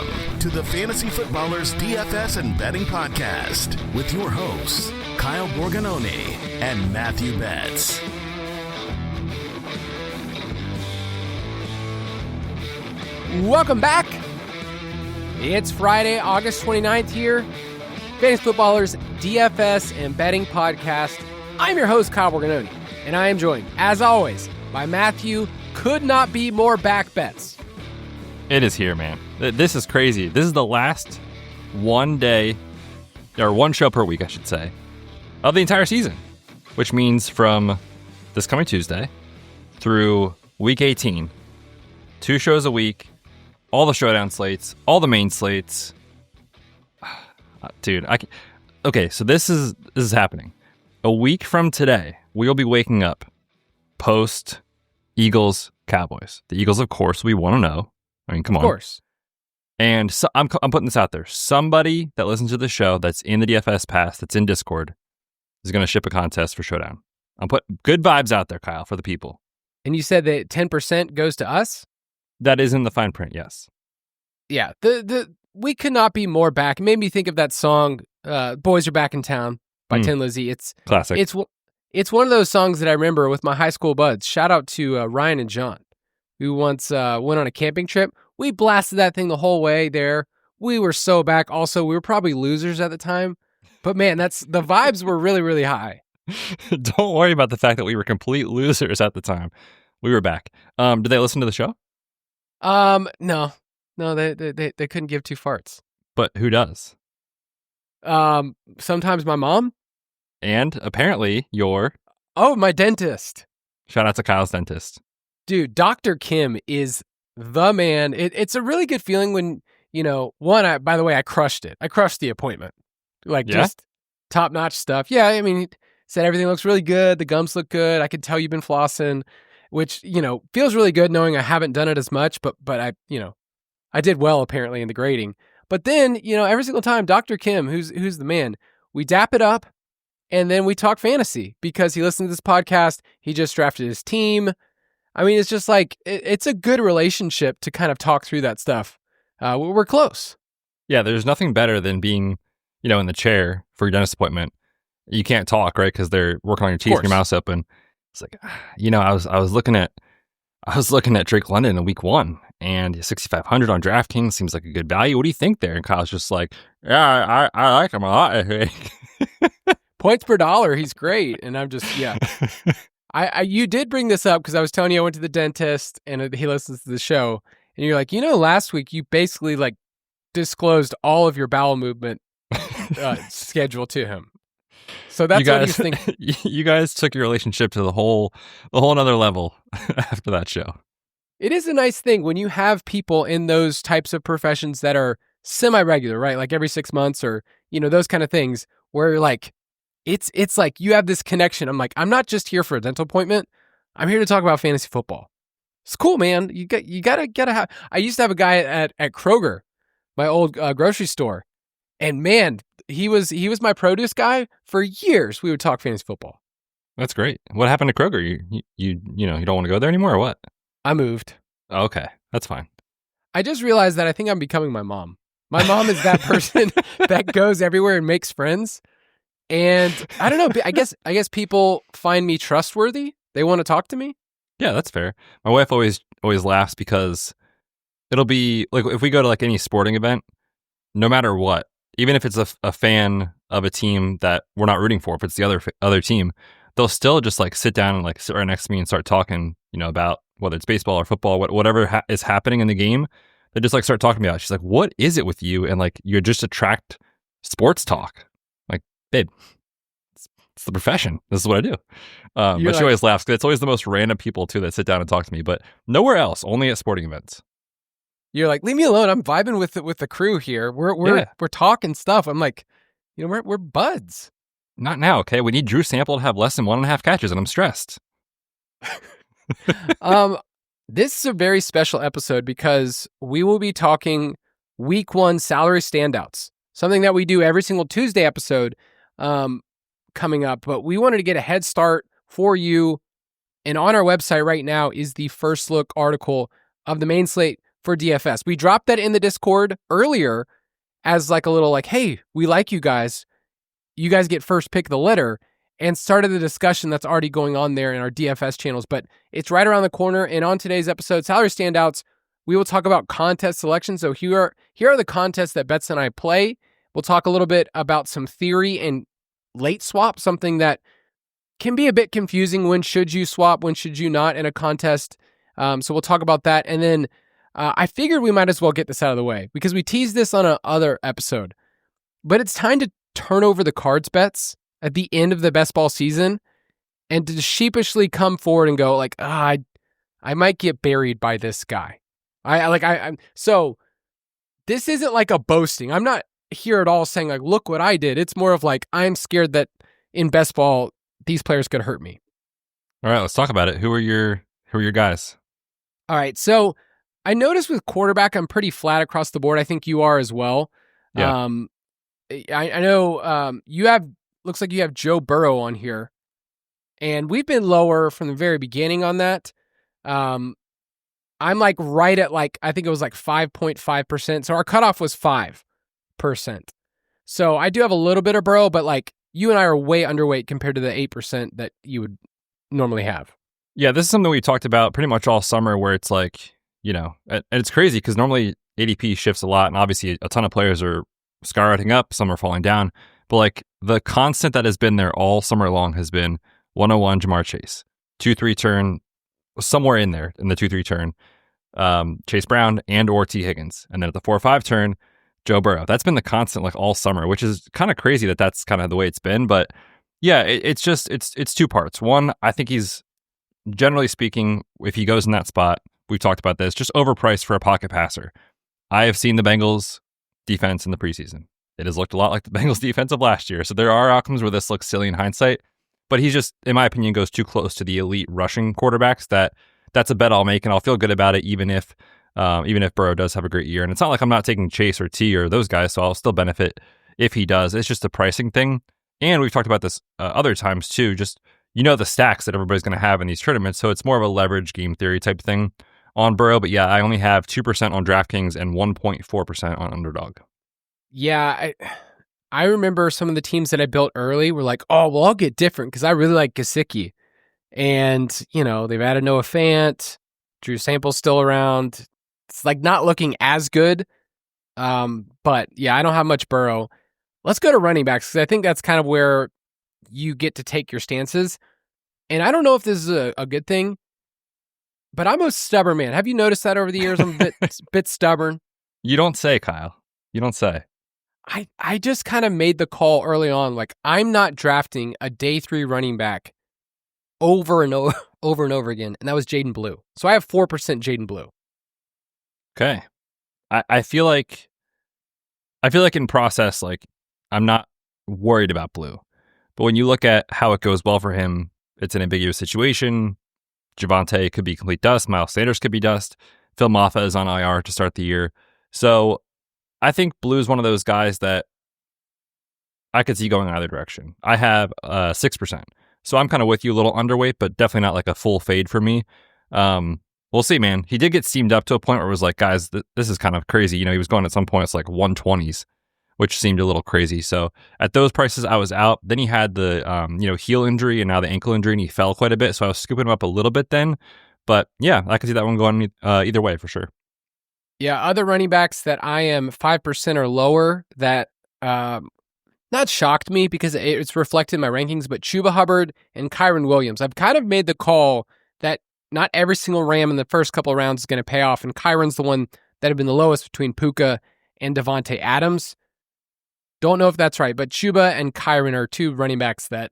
Welcome to the Fantasy Footballers DFS and Betting Podcast with your hosts, Kyle Borganoni and Matthew Betz. Welcome back. It's Friday, August 29th here. Fantasy Footballers DFS and Betting Podcast. I'm your host, Kyle Borganoni, and I am joined, as always, by Matthew Could Not Be More Back Betz. It is here, man. This is crazy. This is the last one show per week, I should say, of the entire season, which means from this coming Tuesday through week 18, 2 shows a week, all the showdown slates, all the main slates. Dude, okay, so this is happening. A week from today, we'll be waking up post Eagles Cowboys. The Eagles, of course, we want to know. I mean, come on. Of course. And so I'm putting this out there. Somebody that listens to the show that's in the DFS Pass, that's in Discord, is going to ship a contest for Showdown. I'm putting good vibes out there, Kyle, for the people. And you said that 10% goes to us? That is in the fine print, yes. Yeah, we could not be more back. It made me think of that song, Boys Are Back in Town by Tin Lizzy. It's classic. It's one of those songs that I remember with my high school buds. Shout out to Ryan and John, who once went on a camping trip. We blasted that thing the whole way there. We were so back. Also, we were probably losers at the time. But man, the vibes were really, really high. Don't worry about the fact that we were complete losers at the time. We were back. Did they listen to the show? No, they couldn't give 2 farts. But who does? Sometimes my mom. And apparently my dentist. Shout out to Kyle's dentist. Dude, Dr. Kim is the man. It's a really good feeling when, by the way, I crushed it. I crushed the appointment. Just top-notch stuff. Yeah, I mean, he said everything looks really good. The gums look good. I could tell you've been flossing, which, feels really good knowing I haven't done it as much, but I did well apparently in the grading. But then, every single time, Dr. Kim, who's the man, we dap it up and then we talk fantasy because he listened to this podcast. He just drafted his team. I mean, it's just like, it's a good relationship to kind of talk through that stuff. We're close. Yeah, there's nothing better than being, in the chair for your dentist appointment. You can't talk, right? Because they're working on your teeth and your mouth's open. It's like, I was looking at Drake London in week 1 and 6,500 on DraftKings seems like a good value. What do you think there? And Kyle's just like, yeah, I like him a lot. Points per dollar, he's great. And I'm just, yeah. You did bring this up because I was telling you I went to the dentist and he listens to the show. And you're like, last week you basically disclosed all of your bowel movement schedule to him. So that's what he's thinking. You guys took your relationship to the whole another level after that show. It is a nice thing when you have people in those types of professions that are semi-regular, right? Like every 6 months or, those kind of things where it's like you have this connection. I'm like, I'm not just here for a dental appointment. I'm here to talk about fantasy football. It's cool, man. You gotta have. I used to have a guy at Kroger, my old grocery store, and man, he was my produce guy for years. We would talk fantasy football. That's great. What happened to Kroger? You don't want to go there anymore, or what? I moved. Oh, okay, that's fine. I just realized that I think I'm becoming my mom. My mom is that person that goes everywhere and makes friends. And I don't know. I guess people find me trustworthy. They want to talk to me. Yeah, that's fair. My wife always laughs because it'll be like if we go to any sporting event, no matter what, even if it's a fan of a team that we're not rooting for, if it's the other team, they'll still just sit down and sit right next to me and start talking, about whether it's baseball or football, whatever is happening in the game. They just start talking about it. She's like, "What is it with you?" And you just attract sports talk. Babe, it's the profession. This is what I do. But she always laughs because it's always the most random people too that sit down and talk to me, but nowhere else, only at sporting events. You're like, leave me alone. I'm vibing with the crew here. We're talking stuff. I'm like, we're buds. Not now, okay? We need Drew Sample to have less than 1.5 catches, and I'm stressed. This is a very special episode because we will be talking week 1 salary standouts, something that we do every single Tuesday episode. Coming up, but we wanted to get a head start for you. And on our website right now is the first look article of the main slate for DFS. We dropped that in the Discord earlier as like a little like, hey, we like you guys. You guys get first pick of the litter, and started the discussion that's already going on there in our DFS channels. But it's right around the corner. And on today's episode, Salary Standouts, we will talk about contest selection. So here are the contests that Betz and I play. We'll talk a little bit about some theory and late swap, something that can be a bit confusing. When should you swap? When should you not in a contest? So we'll talk about that. And then I figured we might as well get this out of the way because we teased this on another episode. But it's time to turn over the cards bets at the end of the best ball season and to sheepishly come forward and go like, I might get buried by this guy. So this isn't like a boasting. I'm not here at all saying like, look what I did. It's more of like, I'm scared that in best ball, these players could hurt me. All right, let's talk about it. Who are your guys? All right. So I noticed with quarterback, I'm pretty flat across the board. I think you are as well. Yeah. I know looks like you have Joe Burrow on here, and we've been lower from the very beginning on that. I'm like right at like, I think it was like 5.5%. So our cutoff was 5%. So I do have a little bit of Burrow, but like you and I are way underweight compared to the 8% that you would normally have. Yeah, this is something we talked about pretty much all summer where it's like, and it's crazy because normally ADP shifts a lot and obviously a ton of players are skyrocketing up, some are falling down. But like the constant that has been there all summer long has been 101 Jamar Chase, 2-3 turn, somewhere in there in the 2-3 turn, Chase Brown and or T Higgins. And then at the 4-5 turn, Joe Burrow. That's been the constant like all summer, which is kind of crazy that that's kind of the way it's been. But yeah, it's two parts. One, I think he's generally speaking, if he goes in that spot, we've talked about this, just overpriced for a pocket passer. I have seen the Bengals defense in the preseason. It has looked a lot like the Bengals defense of last year. So there are outcomes where this looks silly in hindsight, but he just, in my opinion, goes too close to the elite rushing quarterbacks that's a bet I'll make, and I'll feel good about it even if Burrow does have a great year. And it's not like I'm not taking Chase or T or those guys, so I'll still benefit if he does. It's just a pricing thing. And we've talked about this other times too, just the stacks that everybody's going to have in these tournaments. So it's more of a leverage game theory type thing on Burrow. But yeah, I only have 2% on DraftKings and 1.4% on Underdog. Yeah, I remember some of the teams that I built early were like, oh, well, I'll get different because I really like Gesicki. And, they've added Noah Fant, Drew Sample's still around. It's like not looking as good. But yeah, I don't have much Burrow. Let's go to running backs because I think that's kind of where you get to take your stances. And I don't know if this is a good thing, but I'm a stubborn man. Have you noticed that over the years? I'm a bit stubborn. You don't say, Kyle. You don't say. I just kind of made the call early on, like I'm not drafting a day 3 running back over and over again, and that was Jaden Blue. So I have 4% Jaden Blue. Okay, I feel like in process, like I'm not worried about Blue, but when you look at how it goes well for him, it's an ambiguous situation. Javonte could be complete dust. Miles Sanders could be dust. Phil Maffa is on IR to start the year, so I think Blue is one of those guys that I could see going either direction. I have 6%. So I'm kind of with you, a little underweight, but definitely not like a full fade for me. We'll see, man. He did get steamed up to a point where it was like, guys, this is kind of crazy. He was going at some points like 120s, which seemed a little crazy. So at those prices, I was out. Then he had the heel injury and now the ankle injury, and he fell quite a bit. So I was scooping him up a little bit then. But yeah, I could see that one going either way for sure. Yeah, other running backs that I am 5% or lower that not shocked me because it's reflected in my rankings, but Chuba Hubbard and Kyron Williams. I've kind of made the call that not every single Ram in the first couple of rounds is going to pay off, and Kyron's the one that have been the lowest between Puka and Devontae Adams. Don't know if that's right, but Chuba and Kyron are two running backs that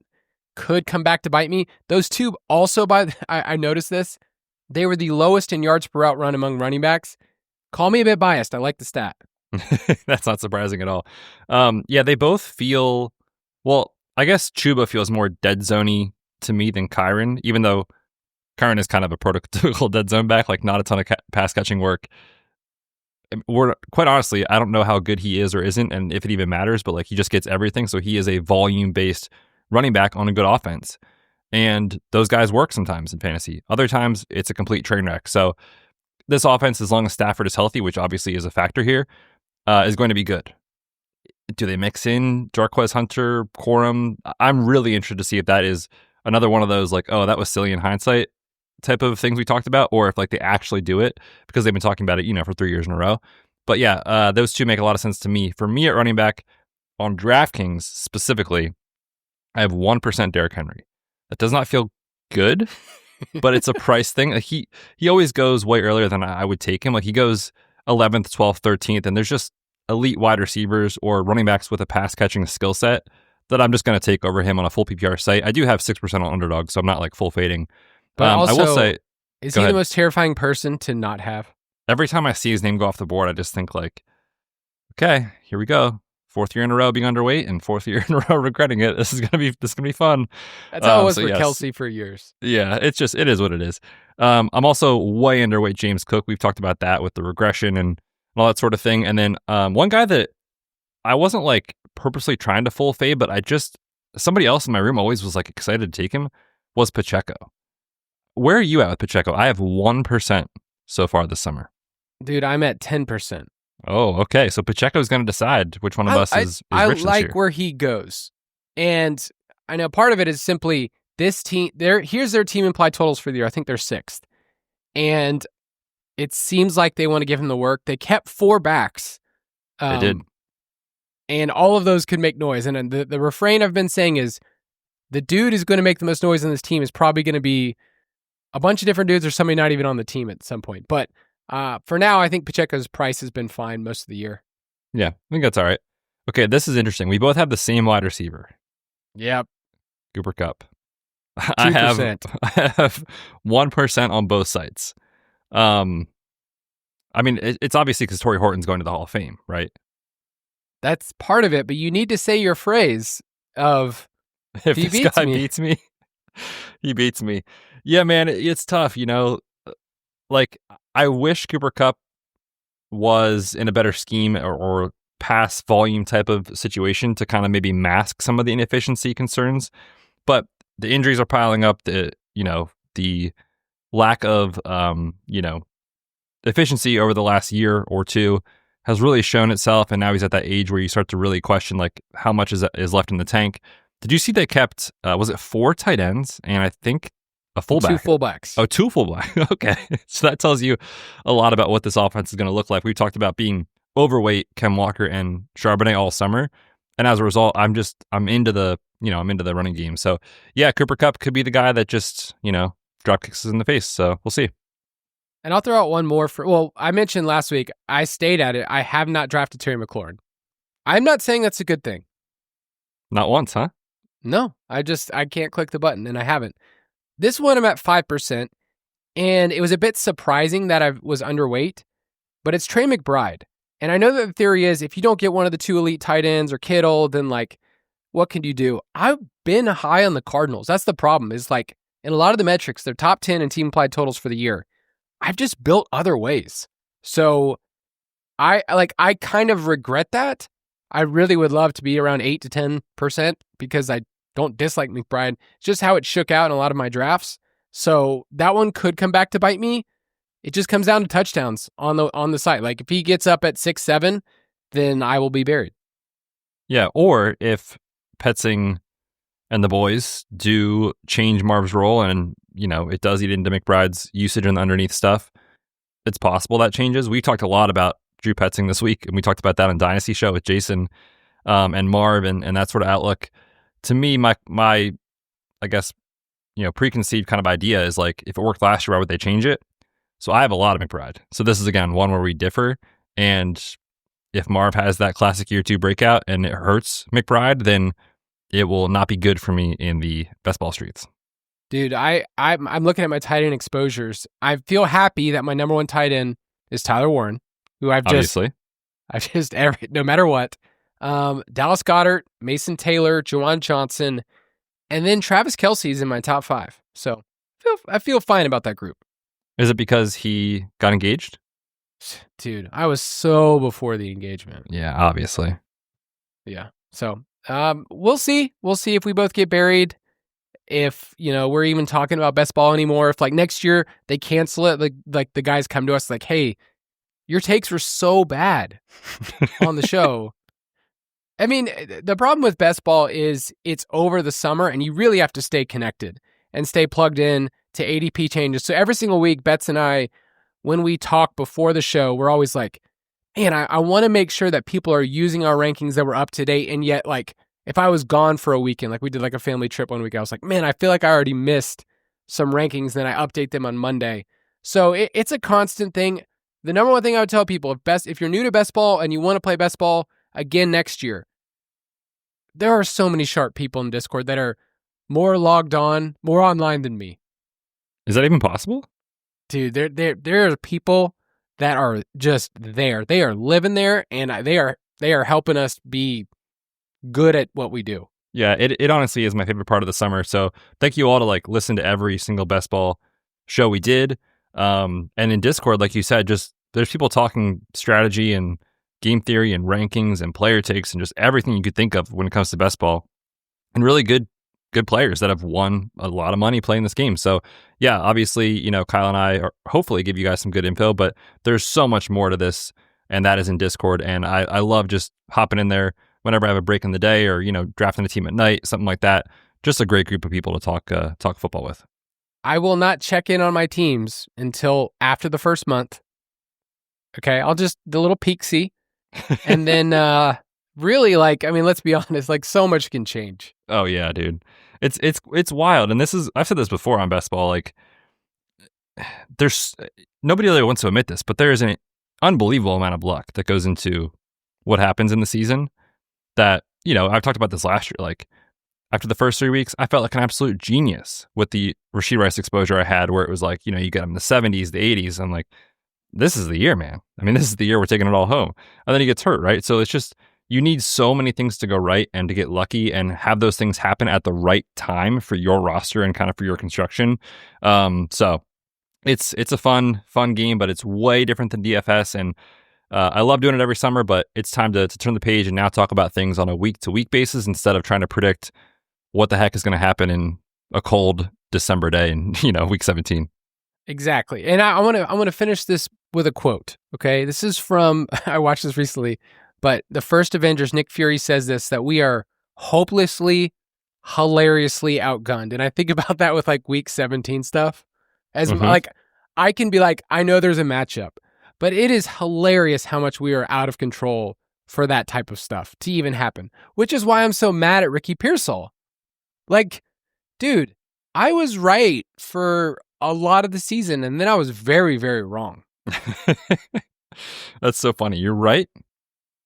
could come back to bite me. Those two also, I noticed this, they were the lowest in yards per route run among running backs. Call me a bit biased. I like the stat. That's not surprising at all. Yeah, they both feel, well, I guess Chuba feels more dead zone-y to me than Kyron, even though Kyron is kind of a prototypical dead zone back, like not a ton of pass catching work. Quite honestly, I don't know how good he is or isn't, and if it even matters, but like he just gets everything. So he is a volume-based running back on a good offense. And those guys work sometimes in fantasy. Other times, it's a complete train wreck. So this offense, as long as Stafford is healthy, which obviously is a factor here, is going to be good. Do they mix in Jarquez Hunter, Corum? I'm really interested to see if that is another one of those like, oh, that was silly in hindsight type of things we talked about, or if like they actually do it because they've been talking about it, for 3 years in a row. But yeah, those two make a lot of sense to me. For me at running back on DraftKings specifically, I have 1% Derrick Henry. That does not feel good, but it's a price thing. Like he always goes way earlier than I would take him. Like he goes 11th, 12th, 13th, and there's just elite wide receivers or running backs with a pass catching skill set that I'm just going to take over him on a full PPR site. I do have 6% on Underdog, so I'm not like full fading. But also, I will say, is he the most terrifying person to not have? Every time I see his name go off the board, I just think like, okay, here we go. 4th year in a row being underweight and 4th year in a row regretting it. This is gonna be fun. That's how it was for Kelsey for years. Yeah, it is what it is. I'm also way underweight James Cook. We've talked about that with the regression and all that sort of thing. And then one guy that I wasn't like purposely trying to full fade, but somebody else in my room always was like excited to take him, was Pacheco. Where are you at with Pacheco? I have 1% so far this summer. Dude, I'm at 10%. Oh, okay. So Pacheco's going to decide which one of us is rich this year. I like where he goes. And I know part of it is simply this team. Here's their team implied totals for the year. I think they're 6th. And it seems like they want to give him the work. They kept 4 backs. They did. And all of those could make noise. And the refrain I've been saying is the dude who's going to make the most noise in this team is probably going to be a bunch of different dudes or somebody not even on the team at some point. But for now, I think Pacheco's price has been fine most of the year. Yeah, I think that's all right. Okay, this is interesting. We both have the same wide receiver. Yep. Cooper Kupp. 2%. I have 1% on both sites. I mean, it's obviously because Torrey Horton's going to the Hall of Fame, right? That's part of it, but you need to say your phrase of, if this guy beats me, he beats me. Yeah, man, it's tough, Like, I wish Cooper Kupp was in a better scheme or pass volume type of situation to kind of maybe mask some of the inefficiency concerns. But the injuries are piling up. The lack of, efficiency over the last year or two has really shown itself. And now he's at that age where you start to really question, like, how much is left in the tank. Did you see they kept, was it 4 tight ends? And I think a fullback. 2 fullbacks. Oh, 2 fullbacks. Okay. So that tells you a lot about what this offense is going to look like. We talked about being overweight Ken Walker and Charbonnet all summer. And as a result, I'm into the running game. So yeah, Cooper Kupp could be the guy that just, drop kicks us in the face. So we'll see. And I'll throw out one more I mentioned last week, I stayed at it. I have not drafted Terry McLaurin. I'm not saying that's a good thing. Not once, huh? No, I can't click the button and I haven't. This one I'm at 5%, and it was a bit surprising that I was underweight, but it's Trey McBride. And I know that the theory is if you don't get one of the 2 elite tight ends or Kittle, then like, what can you do? I've been high on the Cardinals. That's the problem is like, in a lot of the metrics, they're top 10 in team implied totals for the year. I've just built other ways. So I kind of regret that. I really would love to be around 8 to 10% because I don't dislike McBride. It's just how it shook out in a lot of my drafts. So that one could come back to bite me. It just comes down to touchdowns on the site. Like if he gets up at 6, 7, then I will be buried. Yeah, or if Petzing and the boys do change Marv's role and, it does eat into McBride's usage and the underneath stuff, it's possible that changes. We talked a lot about Drew Petzing this week, and we talked about that on Dynasty Show with Jason and Marv and that sort of outlook. To me, my I guess, preconceived kind of idea is like, if it worked last year, why would they change it? So I have a lot of McBride. So this is, again, one where we differ. And if Marv has that classic year 2 breakout and it hurts McBride, then it will not be good for me in the best ball streets. Dude, I'm looking at my tight end exposures. I feel happy that my number 1 tight end is Tyler Warren, who I've just no matter what. Dallas Goedert, Mason Taylor, Juwan Johnson, and then Travis Kelce's in my top 5. So I feel fine about that group. Is it because he got engaged? Dude, I was so before the engagement. Yeah, obviously. Yeah. So we'll see. We'll see if we both get buried. if, we're even talking about best ball anymore. If like next year they cancel it, like the guys come to us like, hey, your takes were so bad on the show. I mean, the problem with best ball is it's over the summer and you really have to stay connected and stay plugged in to ADP changes. So every single week, Betz and I, when we talk before the show, we're always like, man, I want to make sure that people are using our rankings that were up to date. And yet, like, if I was gone for a weekend, like we did like a family trip one week, I was like, man, I feel like I already missed some rankings. Then I update them on Monday. So it's a constant thing. The number one thing I would tell people, if you're new to best ball and you want to play best ball again next year, there are so many sharp people in Discord that are more logged on, more online than me. Is that even possible? Dude, there are people that are just there. They are living there, and they are helping us be good at what we do. Yeah, it honestly is my favorite part of the summer. So thank you all to like listen to every single best ball show we did. And in Discord, like you said, just there's people talking strategy and game theory and rankings and player takes and just everything you could think of when it comes to best ball, and really good players that have won a lot of money playing this game. So yeah, obviously, Kyle and I hopefully give you guys some good info, but there's so much more to this, and that is in Discord. And I love just hopping in there whenever I have a break in the day or, drafting a team at night, something like that. Just a great group of people to talk football with. I will not check in on my teams until after the first month. Okay, I'll just the little peek see. And then really, let's be honest, like so much can change. Oh yeah, dude. It's wild. And I've said this before on best ball, like there's nobody really wants to admit this, but there is an unbelievable amount of luck that goes into what happens in the season that, I've talked about this last year. Like after the first 3 weeks, I felt like an absolute genius with the Rashid Rice exposure I had, where it was like, you get him in the 70s, the 80s. I'm like, this is the year, man. I mean, this is the year we're taking it all home. And then he gets hurt, right? So it's just, you need so many things to go right and to get lucky and have those things happen at the right time for your roster and kind of for your construction. So it's a fun game, but it's way different than DFS. And I love doing it every summer, but it's time to turn the page and now talk about things on a week-to-week basis instead of trying to predict what the heck is going to happen in a cold December day in, week 17. Exactly. And I want to finish this with a quote. Okay. This is from, I watched this recently, but the first Avengers, Nick Fury says this, that we are hopelessly, hilariously outgunned. And I think about that with like week 17 stuff as like, I can be like, I know there's a matchup, but it is hilarious how much we are out of control for that type of stuff to even happen, which is why I'm so mad at Ricky Pearsall. Like, dude, I was right for a lot of the season, and then I was very, very wrong. That's so funny. You're right.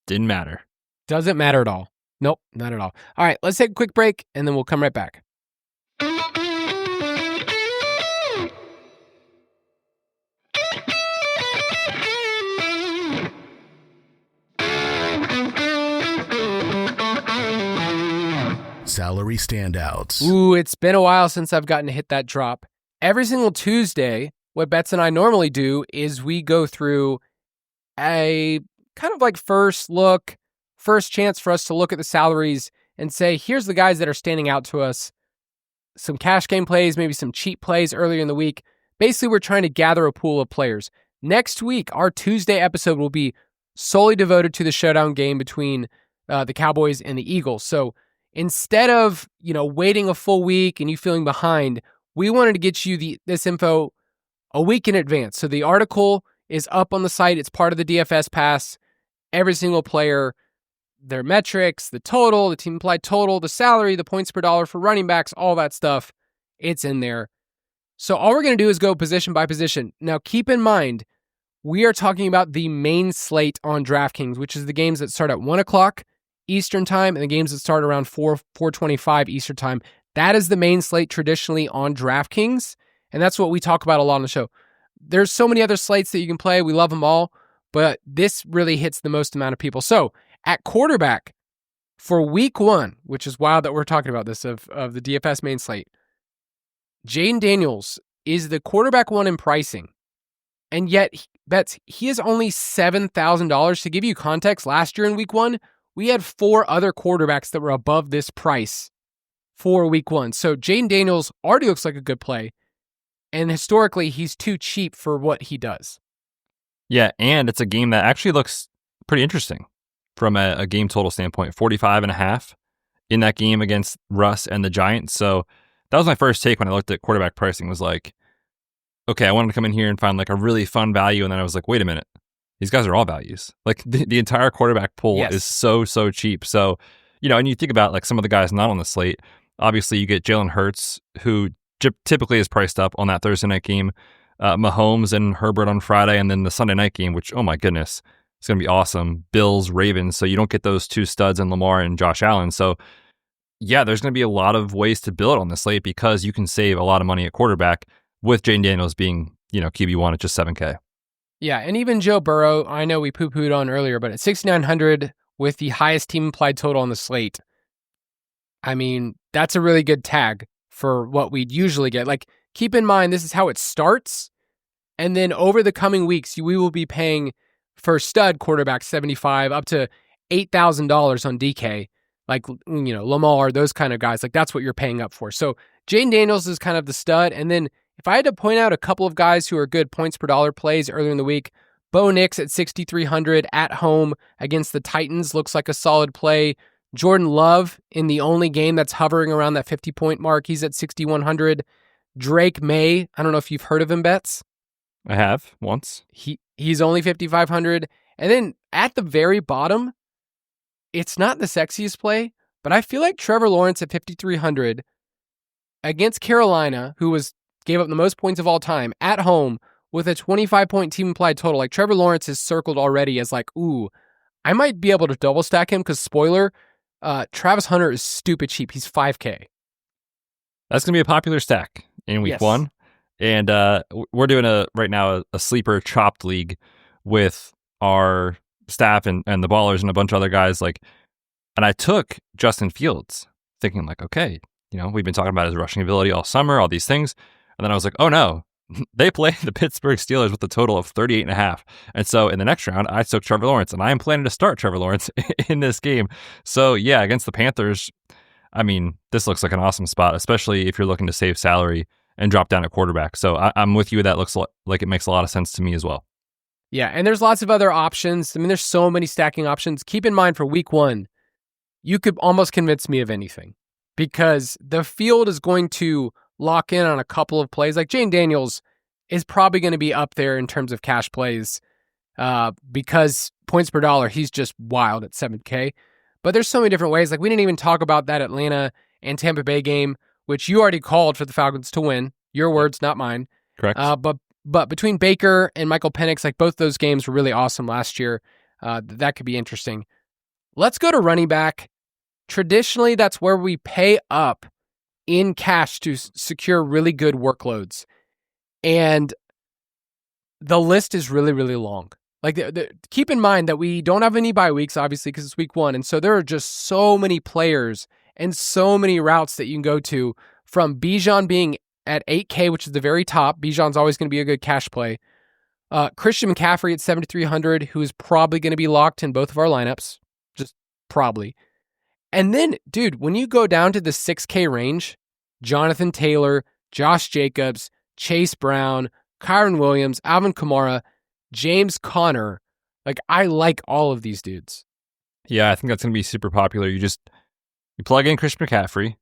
Didn't matter. Doesn't matter at all. Nope, not at all. All right, let's take a quick break, and then we'll come right back. Salary standouts. Ooh, it's been a while since I've gotten to hit that drop. Every single Tuesday, what Betz and I normally do is we go through a kind of like first chance for us to look at the salaries and say, here's the guys that are standing out to us. Some cash game plays, maybe some cheap plays earlier in the week. Basically, we're trying to gather a pool of players. Next week, our Tuesday episode will be solely devoted to the showdown game between the Cowboys and the Eagles. So instead of, waiting a full week and you feeling behind, we wanted to get you this info a week in advance. So the article is up on the site. It's part of the DFS Pass. Every single player, their metrics, the total, the team implied total, the salary, the points per dollar for running backs, all that stuff. It's in there. So all we're going to do is go position by position. Now, keep in mind, we are talking about the main slate on DraftKings, which is the games that start at 1 o'clock Eastern time and the games that start around 4:25 Eastern time. That is the main slate traditionally on DraftKings, and that's what we talk about a lot on the show. There's so many other slates that you can play. We love them all, but this really hits the most amount of people. So at quarterback for week 1, which is wild that we're talking about this, of the DFS main slate, Jaden Daniels is the quarterback 1 in pricing, and yet Betz, he is only $7,000. To give you context, last year in week 1, we had 4 other quarterbacks that were above this price for week 1. So Jaden Daniels already looks like a good play. And historically, he's too cheap for what he does. Yeah, and it's a game that actually looks pretty interesting from a game total standpoint. 45.5 in that game against Russ and the Giants. So that was my first take when I looked at quarterback pricing, was like, okay, I wanted to come in here and find like a really fun value. And then I was like, wait a minute, these guys are all values. Like the entire quarterback pool is so cheap. So, and you think about like some of the guys not on the slate. Obviously, you get Jalen Hurts, who typically is priced up on that Thursday night game, Mahomes and Herbert on Friday, and then the Sunday night game, which, oh my goodness, it's going to be awesome. Bills, Ravens. So you don't get those two studs in Lamar and Josh Allen. So yeah, there's going to be a lot of ways to build on the slate because you can save a lot of money at quarterback with Jaden Daniels being, QB1 at just $7K. Yeah, and even Joe Burrow, I know we poo-pooed on earlier, but at 6,900 with the highest team implied total on the slate, I mean, that's a really good tag for what we'd usually get. Like, keep in mind, this is how it starts, and then over the coming weeks, we will be paying for stud quarterback $75 up to $8,000 on DK. Like, Lamar, those kind of guys, like that's what you're paying up for. So Jaden Daniels is kind of the stud. And then if I had to point out a couple of guys who are good points per dollar plays earlier in the week, Bo Nix at 6,300 at home against the Titans looks like a solid play. Jordan Love in the only game that's hovering around that 50-point mark, he's at 6,100. Drake May, I don't know if you've heard of him, Betz. I have once. He's only 5,500. And then at the very bottom, it's not the sexiest play, but I feel like Trevor Lawrence at 5,300 against Carolina, who gave up the most points of all time at home with a 25-point team implied total. Like, Trevor Lawrence is circled already as like, ooh, I might be able to double stack him because, spoiler, Travis Hunter is stupid cheap. He's 5K. That's going to be a popular stack in week 1. And we're doing right now a sleeper chopped league with our staff and the ballers and a bunch of other guys. And I took Justin Fields thinking like, okay, we've been talking about his rushing ability all summer, all these things. And then I was like, oh no, they play the Pittsburgh Steelers with a total of 38.5. And so in the next round, I took Trevor Lawrence, and I am planning to start Trevor Lawrence in this game. So yeah, against the Panthers, I mean, this looks like an awesome spot, especially if you're looking to save salary and drop down at quarterback. So I'm with you. That looks like it makes a lot of sense to me as well. Yeah, and there's lots of other options. I mean, there's so many stacking options. Keep in mind for week 1, you could almost convince me of anything because the field is going to lock in on a couple of plays. Like Jaden Daniels is probably going to be up there in terms of cash plays because points per dollar, he's just wild at 7K. But there's so many different ways. Like, we didn't even talk about that Atlanta and Tampa Bay game, which you already called for the Falcons to win. Your words, not mine. Correct. But between Baker and Michael Penix, like both those games were really awesome last year. That could be interesting. Let's go to running back. Traditionally, that's where we pay up in cash to secure really good workloads. And the list is really, really long. Like, keep in mind that we don't have any bye weeks, obviously, because it's week 1. And so there are just so many players and so many routes that you can go to, from Bijan being at 8K, which is the very top. Bijan's always going to be a good cash play. Christian McCaffrey at 7,300, who is probably going to be locked in both of our lineups. Just probably. And then, dude, when you go down to the 6K range, Jonathan Taylor, Josh Jacobs, Chase Brown, Kyron Williams, Alvin Kamara, James Conner. Like, I like all of these dudes. Yeah, I think that's going to be super popular. You plug in Christian McCaffrey,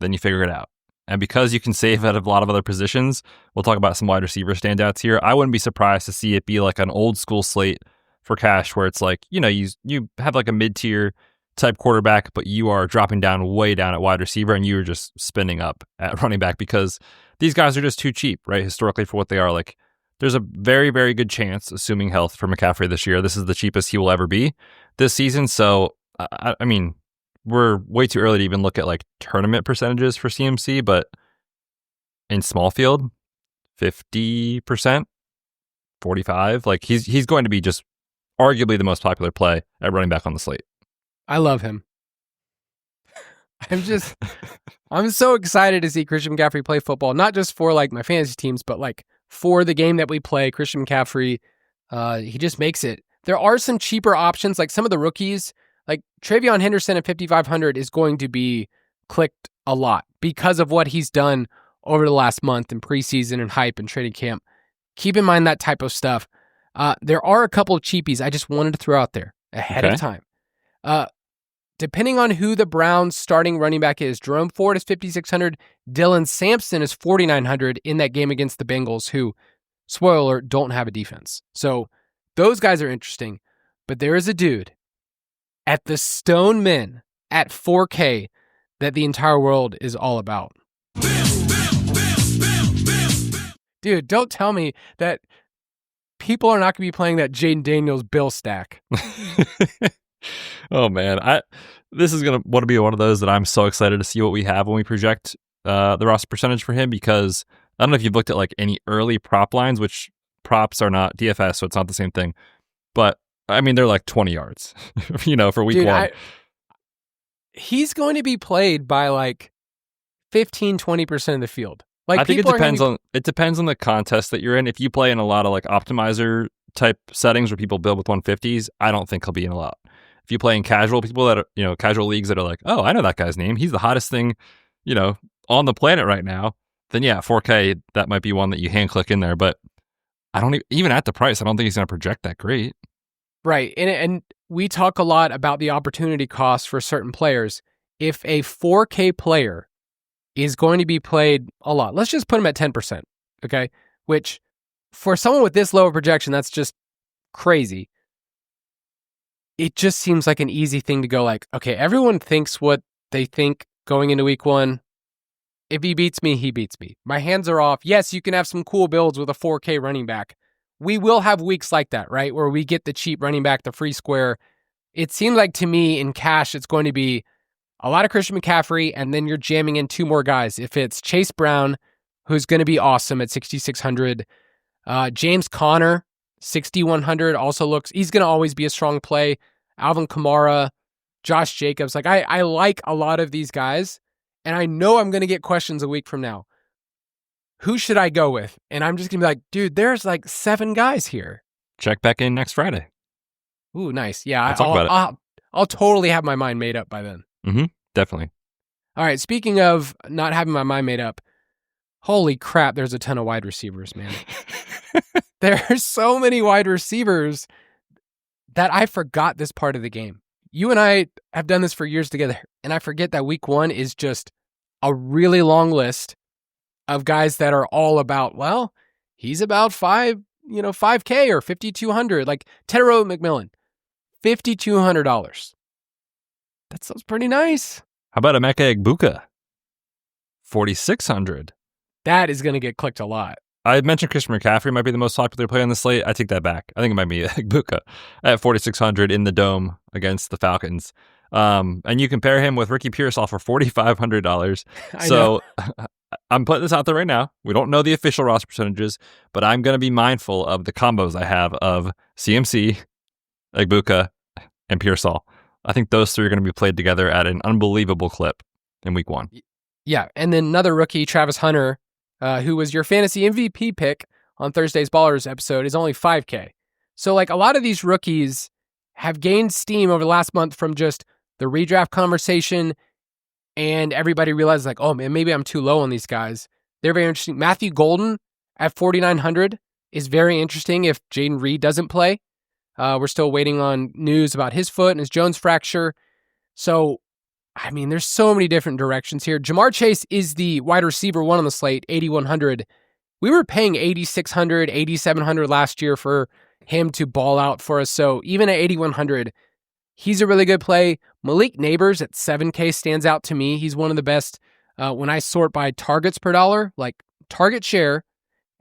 then you figure it out. And because you can save out of a lot of other positions, we'll talk about some wide receiver standouts here. I wouldn't be surprised to see it be like an old school slate for cash where it's like, you have like a mid-tier type quarterback, but you are dropping down way down at wide receiver and you're just spending up at running back because these guys are just too cheap, right? Historically, for what they are. Like, there's a very, very good chance, assuming health for McCaffrey this year, this is the cheapest he will ever be this season. So, I mean, we're way too early to even look at like tournament percentages for CMC, but in small field, 50%, 45%, like he's going to be just arguably the most popular play at running back on the slate. I love him. I'm so excited to see Christian McCaffrey play football, not just for like my fantasy teams, but like for the game that we play. Christian McCaffrey, he just makes it. There are some cheaper options, like some of the rookies, like Travion Henderson at 5,500 is going to be clicked a lot because of what he's done over the last month in preseason and hype and training camp. Keep in mind that type of stuff. There are a couple of cheapies I just wanted to throw out there ahead of time. Depending on who the Browns starting running back is, Jerome Ford is 5,600. Dylan Sampson is 4,900 in that game against the Bengals, who, spoiler alert, don't have a defense. So those guys are interesting. But there is a dude at the Stone Men at 4K that the entire world is all about. Dude, don't tell me that people are not going to be playing that Jaden Daniels Bill stack. Oh, man. This is going to want to be one of those that I'm so excited to see what we have when we project the roster percentage for him, because I don't know if you've looked at like any early prop lines, which props are not DFS, so it's not the same thing. But, I mean, they're like 20 yards, for week one. He's going to be played by like 15-20% of the field. Like, I think it depends on the contest that you're in. If you play in a lot of like optimizer type settings where people build with 150s, I don't think he'll be in a lot. If you play in casual people that are, casual leagues that are like, oh, I know that guy's name. He's the hottest thing, on the planet right now. Then yeah, 4K, that might be one that you hand click in there. But I don't even at the price, I don't think he's going to project that great. Right. And we talk a lot about the opportunity cost for certain players. If a 4K player is going to be played a lot, let's just put him at 10%, okay? Which, for someone with this low of projection, that's just crazy. It just seems like an easy thing to go like, okay, everyone thinks what they think going into week one. If he beats me, he beats me. My hands are off. Yes, you can have some cool builds with a 4K running back. We will have weeks like that, right? Where we get the cheap running back, the free square. It seems like to me in cash, it's going to be a lot of Christian McCaffrey, and then you're jamming in two more guys. If it's Chase Brown, who's going to be awesome at 6,600. James Conner, 6,100, also looks, he's going to always be a strong play. Alvin Kamara, Josh Jacobs. Like, I like a lot of these guys, and I know I'm going to get questions a week from now. Who should I go with? And I'm just going to be like, dude, there's like 7 guys here. Check back in next Friday. Ooh, nice. Yeah, I'll I'll totally have my mind made up by then. Mm-hmm, definitely. All right, speaking of not having my mind made up, holy crap, there's a ton of wide receivers, man. There's so many wide receivers that I forgot this part of the game. You and I have done this for years together, and I forget that week one is just a really long list of guys that are all about, well, he's about 5K or 5,200. Like Tedero McMillan, $5,200. That sounds pretty nice. How about Emeka Egbuka? 4,600. That is going to get clicked a lot. I had mentioned Christian McCaffrey might be the most popular player on the slate. I take that back. I think it might be Egbuka at 4,600 in the Dome against the Falcons. And you compare him with Ricky Pearsall for $4,500. So I'm putting this out there right now. We don't know the official roster percentages, but I'm going to be mindful of the combos I have of CMC, Egbuka, and Pearsall. I think those three are going to be played together at an unbelievable clip in week one. Yeah, and then another rookie, Travis Hunter, who was your fantasy MVP pick on Thursday's Ballers episode, is only 5K. So like a lot of these rookies have gained steam over the last month from just the redraft conversation, and everybody realized like, oh man, maybe I'm too low on these guys. They're very interesting. Matthew Golden at 4,900 is very interesting if Jaden Reed doesn't play. We're still waiting on news about his foot and his Jones fracture. So, I mean, there's so many different directions here. Jamar Chase is the wide receiver one on the slate, 8,100. We were paying 8,600, 8,700 last year for him to ball out for us. So even at 8,100, he's a really good play. Malik Neighbors at 7K stands out to me. He's one of the best when I sort by targets per dollar, like target share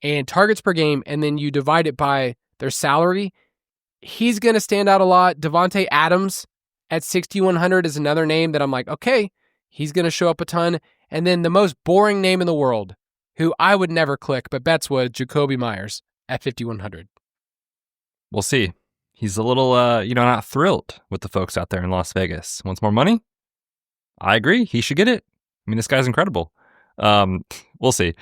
and targets per game, and then you divide it by their salary. He's going to stand out a lot. Devontae Adams at 6,100 is another name that I'm like, okay, he's going to show up a ton. And then the most boring name in the world, who I would never click, but Betz would, Jacoby Myers at 5,100. We'll see. He's a little, not thrilled with the folks out there in Las Vegas. Wants more money? I agree. He should get it. I mean, this guy's incredible. We'll see.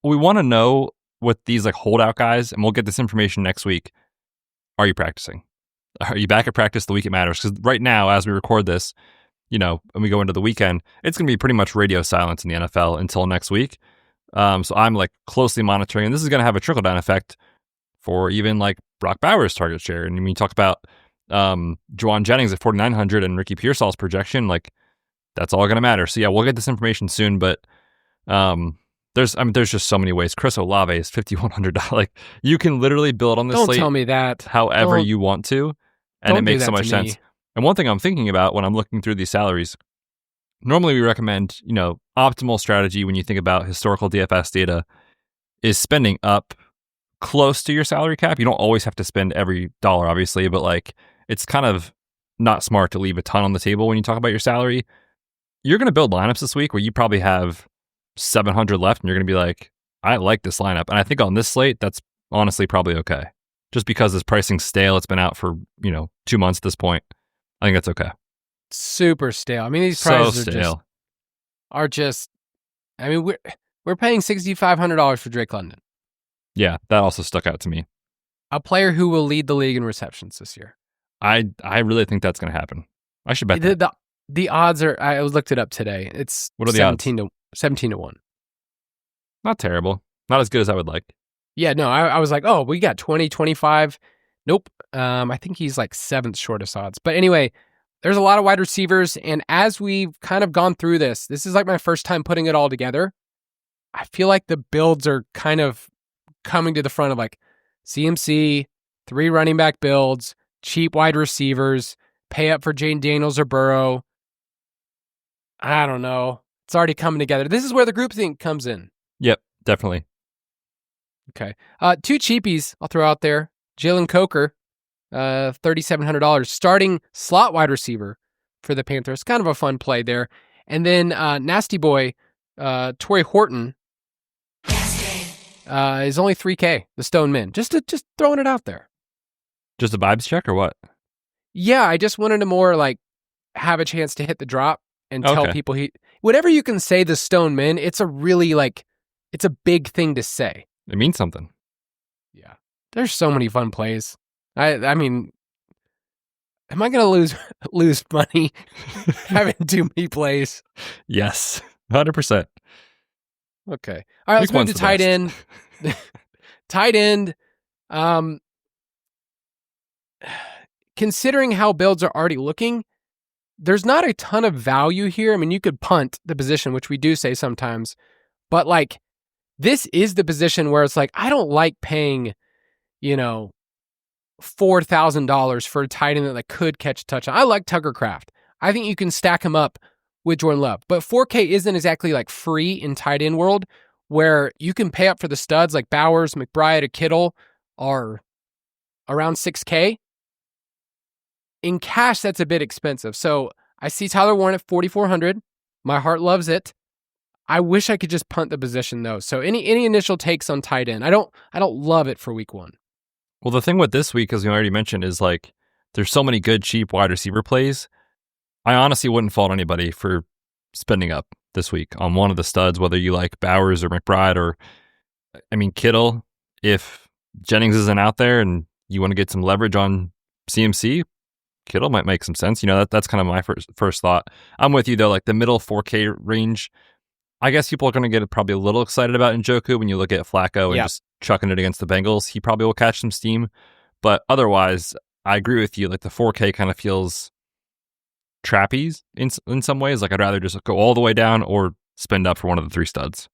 We want to know with these like holdout guys, and we'll get this information next week. Are you practicing? Are you back at practice the week it matters? Because right now, as we record this, and we go into the weekend, it's going to be pretty much radio silence in the NFL until next week. So I'm like closely monitoring, and this is going to have a trickle-down effect for even like Brock Bowers' target share. And when you talk about Juwan Jennings at 4,900 and Ricky Pearsall's projection, like that's all going to matter. So yeah, we'll get this information soon, but there's just so many ways. Chris Olave is $5,100. Like you can literally build on this slate. Don't tell me that. However you want to, and it makes so much sense. And one thing I'm thinking about when I'm looking through these salaries, normally we recommend, optimal strategy when you think about historical DFS data is spending up close to your salary cap. You don't always have to spend every dollar, obviously, but like it's kind of not smart to leave a ton on the table when you talk about your salary. You're going to build lineups this week where you probably have 700 left and you're going to be like, I like this lineup. And I think on this slate, that's honestly probably okay. Just because this pricing's stale, it's been out for, 2 months at this point. I think that's okay. Super stale. I mean, these prices are just, we're paying $6,500 for Drake London. Yeah, that also stuck out to me. A player who will lead the league in receptions this year. I really think that's going to happen. I should bet that. The odds are, I looked it up today. It's what are the 17 to 1. Not terrible. Not as good as I would like. Yeah, no, I was like, oh, we got 20, 25. Nope. I think he's like 7th shortest odds. But anyway, there's a lot of wide receivers. And as we've kind of gone through this is like my first time putting it all together. I feel like the builds are kind of coming to the front of like CMC, 3 running back builds, cheap wide receivers, pay up for Jane Daniels or Burrow. I don't know. It's already coming together. This is where the groupthink comes in. Yep, definitely. Okay. 2 cheapies I'll throw out there. Jalen Coker, $3,700, starting slot wide receiver for the Panthers. Kind of a fun play there. And then Nasty Boy, Torrey Horton, is only $3K, the Stone Min. Just throwing it out there. Just a vibes check or what? Yeah, I just wanted to more like have a chance to hit the drop and tell people whatever you can say the Stone Min, it's a really it's a big thing to say. It means something. Yeah. There's so many fun plays. I mean, am I going to lose money having too many plays? Yes, 100%. Okay. All right, let's move to tight end. Tight end. Considering how builds are already looking, there's not a ton of value here. I mean, you could punt the position, which we do say sometimes, but like this is the position where it's like, I don't like paying, $4,000 for a tight end that like could catch a touchdown. I like Tucker Kraft. I think you can stack him up with Jordan Love, but 4K isn't exactly like free in tight end world where you can pay up for the studs like Bowers, McBride, or Kittle are around 6K. In cash, that's a bit expensive. So I see Tyler Warren at 4,400. My heart loves it. I wish I could just punt the position though. So any initial takes on tight end? I don't love it for week 1. Well, the thing with this week, as you already mentioned, is like there's so many good cheap wide receiver plays. I honestly wouldn't fault anybody for spending up this week on one of the studs, whether you like Bowers or McBride or, Kittle. If Jennings isn't out there and you want to get some leverage on CMC, Kittle might make some sense. That's kind of my first thought. I'm with you though, like the middle 4K range. I guess people are going to get probably a little excited about Njoku when you look at Flacco and just chucking it against the Bengals. He probably will catch some steam. But otherwise, I agree with you. Like the 4K kind of feels trappy in some ways. Like I'd rather just go all the way down or spend up for one of the 3 studs.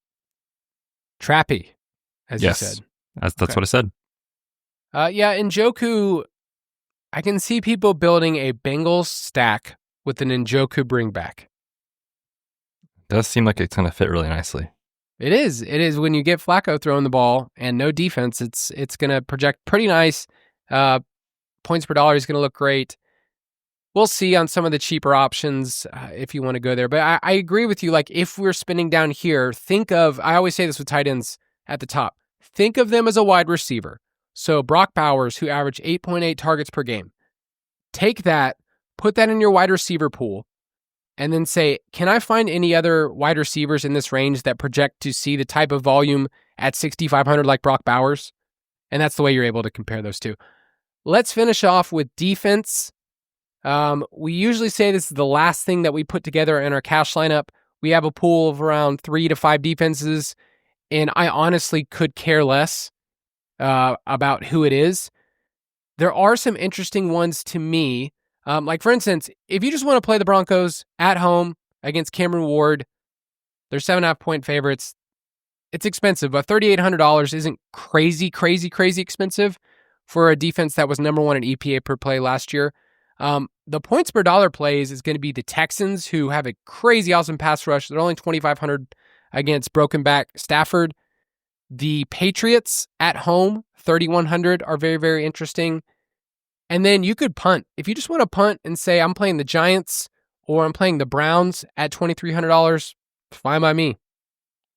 Trappy, as you said. That's what I said. Njoku, I can see people building a Bengals stack with an Njoku bring back. Does seem like it's going to fit really nicely. It is. When you get Flacco throwing the ball and no defense, it's going to project pretty nice. Points per dollar is going to look great. We'll see on some of the cheaper options if you want to go there. But I agree with you. Like if we're spinning down here, I always say this with tight ends at the top, think of them as a wide receiver. So Brock Bowers, who averaged 8.8 targets per game, take that, put that in your wide receiver pool, and then say, can I find any other wide receivers in this range that project to see the type of volume at 6,500 like Brock Bowers? And that's the way you're able to compare those two. Let's finish off with defense. We usually say this is the last thing that we put together in our cash lineup. We have a pool of around 3 to 5 defenses, and I honestly could care less about who it is. There are some interesting ones to me. Like, for instance, if you just want to play the Broncos at home against Cameron Ward, they're 7.5-point favorites. It's expensive, but $3,800 isn't crazy expensive for a defense that was number 1 in EPA per play last year. The points per dollar plays is going to be the Texans, who have a crazy awesome pass rush. They're only 2,500 against broken back Stafford. The Patriots at home, 3,100, are very, very interesting. And then you could punt. If you just want to punt and say, I'm playing the Giants or I'm playing the Browns at $2,300, fine by me.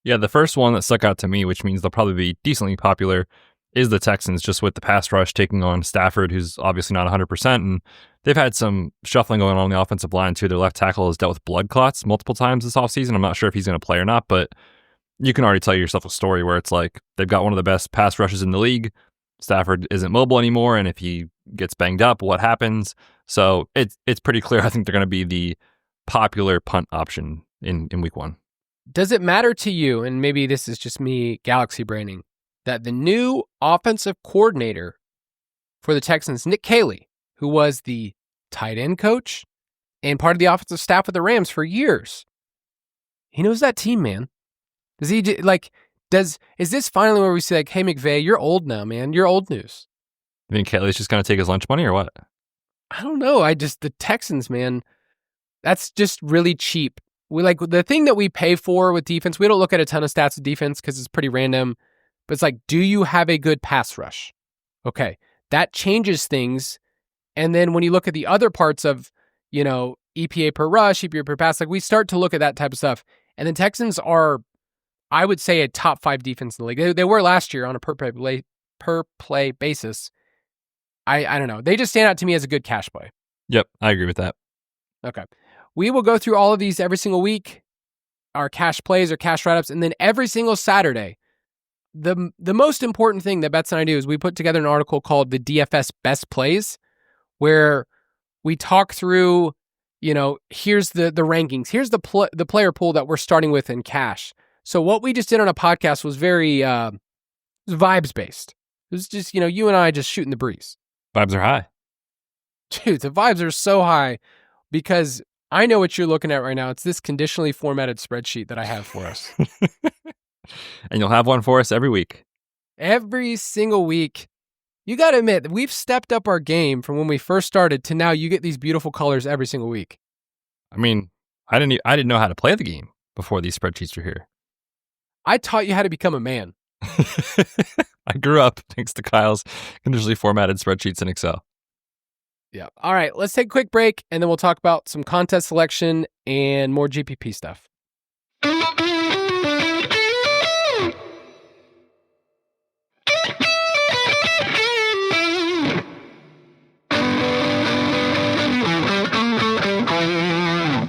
Yeah, the first one that stuck out to me, which means they'll probably be decently popular, is the Texans, just with the pass rush taking on Stafford, who's obviously not 100%. And they've had some shuffling going on the offensive line, too. Their left tackle has dealt with blood clots multiple times this offseason. I'm not sure if he's going to play or not, but you can already tell yourself a story where it's like they've got one of the best pass rushes in the league. Stafford isn't mobile anymore, and if he gets banged up, what happens? So it's pretty clear. I think they're going to be the popular punt option in week 1. Does it matter to you, and maybe this is just me galaxy braining, that the new offensive coordinator for the Texans, Nick Caley, who was the tight end coach and part of the offensive staff with the Rams for years, he knows that team, man. Does he is this finally where we say, like, hey, McVay, you're old now, man. You're old news. You think Kelly's just going to take his lunch money or what? I don't know. The Texans, man, that's just really cheap. We like the thing that we pay for with defense. We don't look at a ton of stats of defense because it's pretty random, but it's like, do you have a good pass rush? Okay. That changes things. And then when you look at the other parts of, EPA per rush, EPA per pass, like we start to look at that type of stuff. And the Texans are, I would say, a top 5 defense in the league. They were last year on a per play basis. I don't know. They just stand out to me as a good cash play. Yep, I agree with that. Okay. We will go through all of these every single week, our cash plays or cash write-ups, and then every single Saturday, the most important thing that Betz and I do is we put together an article called the DFS Best Plays, where we talk through, here's the rankings, here's the player pool that we're starting with in cash. So what we just did on a podcast was very vibes based. It was just, you and I just shooting the breeze. Vibes are high. Dude, the vibes are so high because I know what you're looking at right now. It's this conditionally formatted spreadsheet that I have for us. And you'll have one for us every week. Every single week. You got to admit, we've stepped up our game from when we first started to now you get these beautiful colors every single week. I mean, I didn't know how to play the game before these spreadsheets were here. I taught you how to become a man. I grew up thanks to Kyle's conditionally formatted spreadsheets in Excel. Yeah. All right, let's take a quick break, and then we'll talk about some contest selection and more GPP stuff.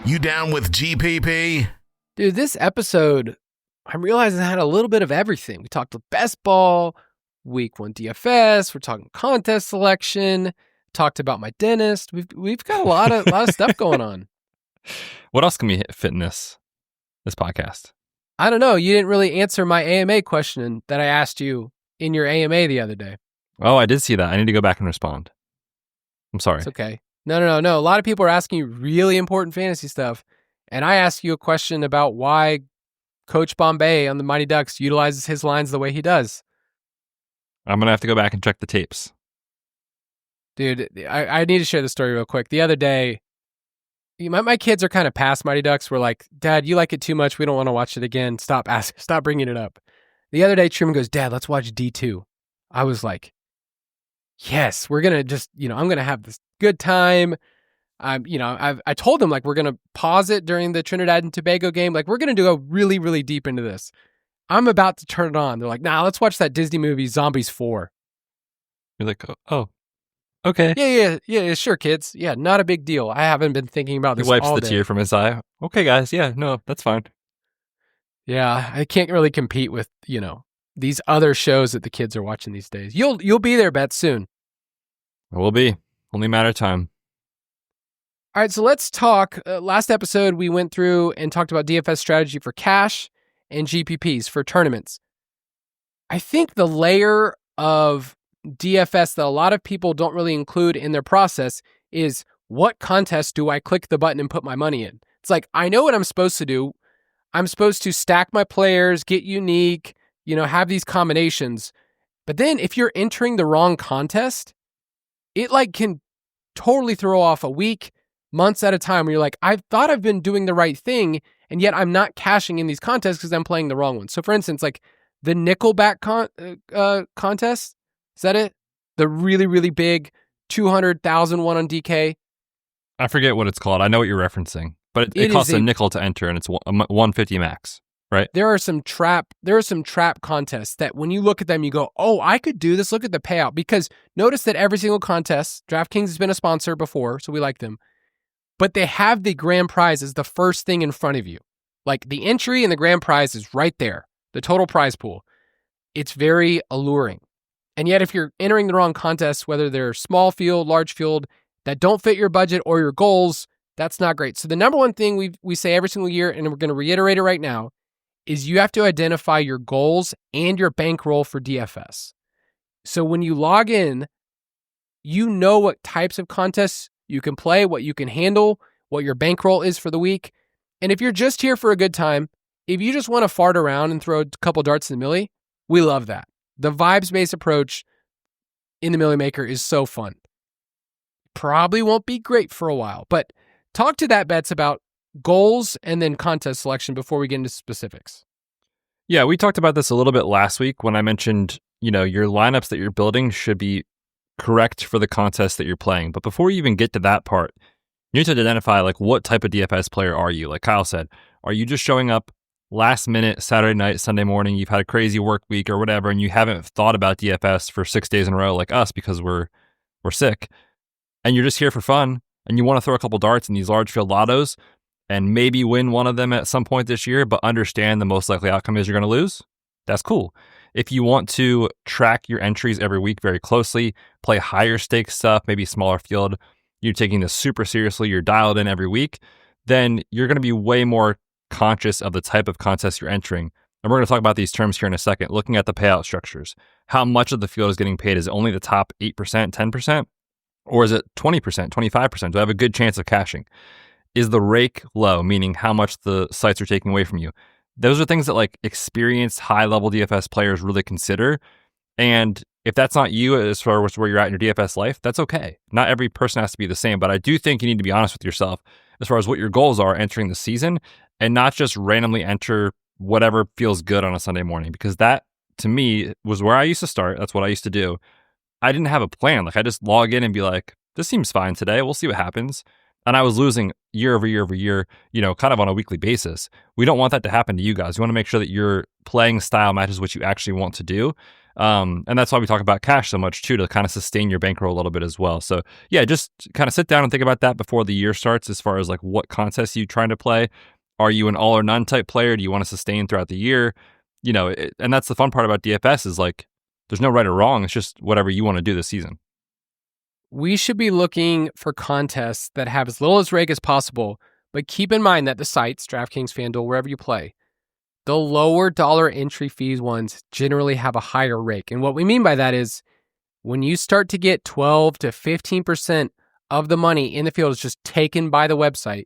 You down with GPP? Dude, this episode, I'm realizing it had a little bit of everything. We talked best ball, week 1 DFS, we're talking contest selection, talked about my dentist. We've got a lot of stuff going on. What else can we fit in this podcast? I don't know. You didn't really answer my AMA question that I asked you in your AMA the other day. Oh, I did see that. I need to go back and respond. I'm sorry. It's okay. No. A lot of people are asking you really important fantasy stuff, and I asked you a question about why Coach Bombay on the Mighty Ducks utilizes his lines the way he does. I'm going to have to go back and check the tapes. Dude, I need to share the story real quick. The other day, my kids are kind of past Mighty Ducks. We're like, Dad, you like it too much. We don't want to watch it again. Stop bringing it up. The other day, Truman goes, Dad, let's watch D2. I was like, yes, we're going to just, I'm going to have this good time. I told them, like, we're going to pause it during the Trinidad and Tobago game. Like, we're going to go really, really deep into this. I'm about to turn it on. They're like, nah, let's watch that Disney movie, Zombies 4. You're like, oh, okay. Yeah, sure, kids. Yeah, not a big deal. I haven't been thinking about this all day. He wipes the tear from his eye. Okay, guys. Yeah, no, that's fine. Yeah, I can't really compete with, these other shows that the kids are watching these days. You'll be there, Betz, soon. It will be. Only a matter of time. All right, so let's talk. Last episode, we went through and talked about DFS strategy for cash and GPPs for tournaments. I think the layer of DFS that a lot of people don't really include in their process is, what contest do I click the button and put my money in? It's like, I know what I'm supposed to do. I'm supposed to stack my players, get unique, have these combinations. But then if you're entering the wrong contest, it can totally throw off a week, months at a time, where you're like, I thought I've been doing the right thing, and yet I'm not cashing in these contests because I'm playing the wrong one. So for instance, the Nickelback contest, is that it? The really, really big 200,000 one on DK. I forget what it's called. I know what you're referencing, but it costs a nickel to enter, and it's 150 max, right? There are some trap contests that when you look at them, you go, oh, I could do this. Look at the payout. Because notice that every single contest, DraftKings has been a sponsor before, so we like them, but they have the grand prize as the first thing in front of you. The entry and the grand prize is right there, the total prize pool. It's very alluring. And yet if you're entering the wrong contests, whether they're small field, large field, that don't fit your budget or your goals, that's not great. So the number one thing we say every single year, and we're going to reiterate it right now, is you have to identify your goals and your bankroll for DFS. So when you log in, you know what types of contests you can play, what you can handle, what your bankroll is for the week. And if you're just here for a good time, if you just want to fart around and throw a couple darts in the millie, we love that. The vibes-based approach in the Millie Maker is so fun. Probably won't be great for a while, but talk to that, Betz, about goals and then contest selection before we get into specifics. Yeah, we talked about this a little bit last week when I mentioned, your lineups that you're building should be correct for the contest that you're playing. But before you even get to that part, you need to identify what type of DFS player are you? Like Kyle said, are you just showing up last minute, Saturday night, Sunday morning, you've had a crazy work week or whatever, and you haven't thought about DFS for 6 days in a row like us because we're sick, and you're just here for fun, and you want to throw a couple darts in these large field lottos and maybe win one of them at some point this year, but understand the most likely outcome is you're going to lose? That's cool. If you want to track your entries every week very closely, play higher stakes stuff, maybe smaller field, you're taking this super seriously, you're dialed in every week, then you're going to be way more conscious of the type of contest you're entering. And we're going to talk about these terms here in a second, looking at the payout structures. How much of the field is getting paid? Is it only the top 8%, 10%? Or is it 20%, 25%? Do I have a good chance of cashing? Is the rake low, meaning how much the sites are taking away from you? Those are things that experienced high-level DFS players really consider. And if that's not you as far as where you're at in your DFS life, that's okay. Not every person has to be the same, but I do think you need to be honest with yourself as far as what your goals are entering the season, and not just randomly enter whatever feels good on a Sunday morning, because that, to me, was where I used to start. That's what I used to do. I didn't have a plan. I just log in and be like, this seems fine today. We'll see what happens. And I was losing year over year over year, kind of on a weekly basis. We don't want that to happen to you guys. We want to make sure that your playing style matches what you actually want to do. And that's why we talk about cash so much too, to kind of sustain your bankroll a little bit as well. So yeah, just kind of sit down and think about that before the year starts, as far as what contests you trying to play. Are you an all or none type player? Do you want to sustain throughout the year? And that's the fun part about DFS is there's no right or wrong. It's just whatever you want to do this season. We should be looking for contests that have as little as rake as possible, but keep in mind that the sites, DraftKings, FanDuel, wherever you play, the lower dollar entry fees ones generally have a higher rake. And what we mean by that is when you start to get 12 to 15% of the money in the field is just taken by the website,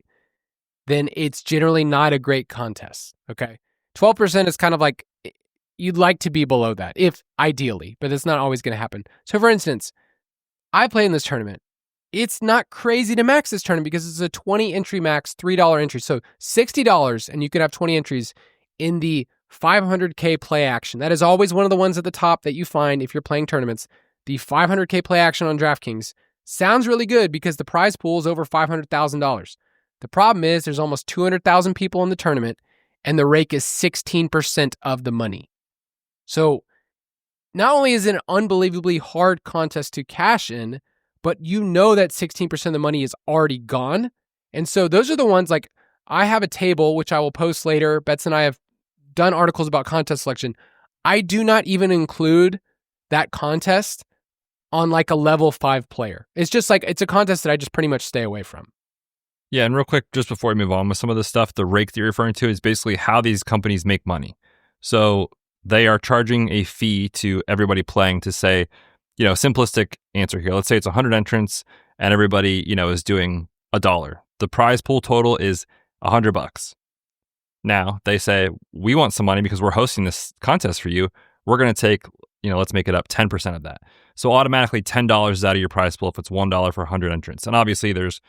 then it's generally not a great contest, okay? 12% is kind of you'd like to be below that, if ideally, but it's not always going to happen. So for instance, I play in this tournament. It's not crazy to max this tournament because it's a 20 entry max, $3 entry. So $60 and you could have 20 entries in the 500K play action. That is always one of the ones at the top that you find if you're playing tournaments. The 500K play action on DraftKings sounds really good because the prize pool is over $500,000. The problem is there's almost 200,000 people in the tournament and the rake is 16% of the money. So not only is it an unbelievably hard contest to cash in, but you know that 16% of the money is already gone. And so those are the ones I have a table, which I will post later. Betz and I have done articles about contest selection. I do not even include that contest on a level 5 player. It's just it's a contest that I just pretty much stay away from. Yeah, and real quick, just before we move on with some of this stuff, the rake that you're referring to is basically how these companies make money. So they are charging a fee to everybody playing to say, simplistic answer here. Let's say it's 100 entrants and everybody, is doing $1. The prize pool total is $100. Now they say, we want some money because we're hosting this contest for you. We're going to take, let's make it up 10% of that. So automatically $10 is out of your prize pool if it's $1 for 100 entrants. And obviously there's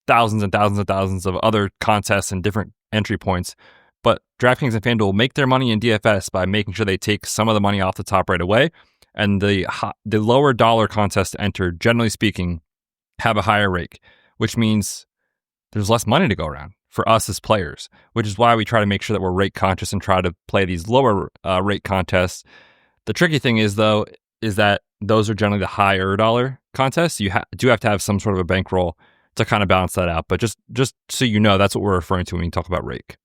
thousands and thousands and thousands of other contests and different entry points. But DraftKings and FanDuel make their money in DFS by making sure they take some of the money off the top right away. And the lower dollar contests to enter, generally speaking, have a higher rake, which means there's less money to go around for us as players, which is why we try to make sure that we're rate conscious and try to play these lower rate contests. The tricky thing is, though, is that those are generally the higher dollar contests. You do have to have some sort of a bankroll to kind of balance that out. But just so you know, that's what we're referring to when we talk about rake.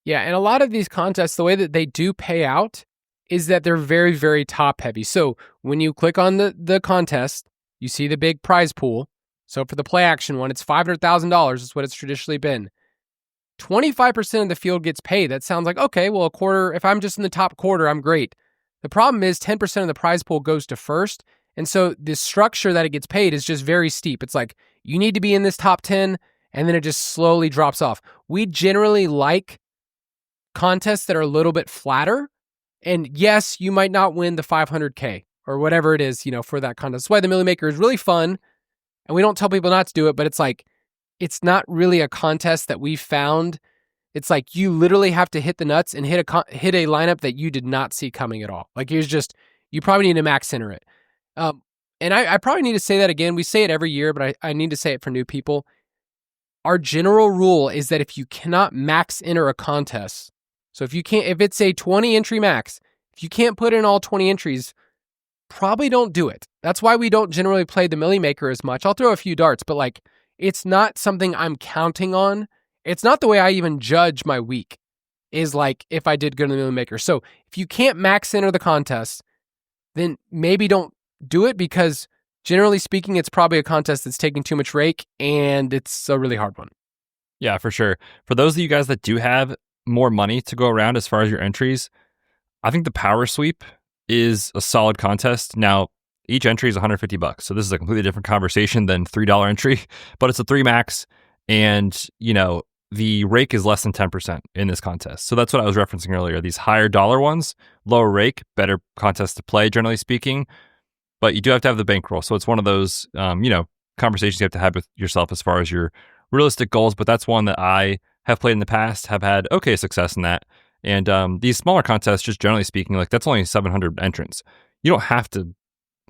Yeah, and a lot of these contests, the way that they do pay out is that they're very, very top heavy. So when you click on the contest, you see the big prize pool. So for the play action one, it's $500,000 is what it's traditionally been. 25% of the field gets paid. That sounds like, okay, well, a quarter, if I'm just in the top quarter, I'm great. The problem is 10% of the prize pool goes to first. And so the structure that it gets paid is just very steep. It's like, you need to be in this top 10, and then it just slowly drops off. We generally like contests that are a little bit flatter. And yes, you might not win the 500K or whatever it is, for that contest. That's why the Millie Maker is really fun. And we don't tell people not to do it, but it's like, it's not really a contest that we found. It's like you literally have to hit the nuts and hit a lineup that you did not see coming at all. Like you probably need to max enter it. And I probably need to say that again. We say it every year, but I need to say it for new people. Our general rule is that if you cannot max enter a contest, so if it's a 20 entry max, if you can't put in all 20 entries, probably don't do it. That's why we don't generally play the Millie Maker as much. I'll throw a few darts, but it's not something I'm counting on. It's not the way I even judge my week, is if I did go to the Millie Maker. So if you can't max enter the contest, then maybe don't do it, because generally speaking, it's probably a contest that's taking too much rake and it's a really hard one. Yeah, for sure. For those of you guys that do have more money to go around as far as your entries, I think the Power Sweep is a solid contest. Now, each entry is $150. So this is a completely different conversation than $3 entry, but it's a 3 max. And, the rake is less than 10% in this contest. So that's what I was referencing earlier. These higher dollar ones, lower rake, better contest to play, generally speaking. But you do have to have the bankroll. So it's one of those, conversations you have to have with yourself as far as your realistic goals. But that's one that I have played in the past, have had okay success in that. And these smaller contests, just generally speaking, that's only 700 entrants. You don't have to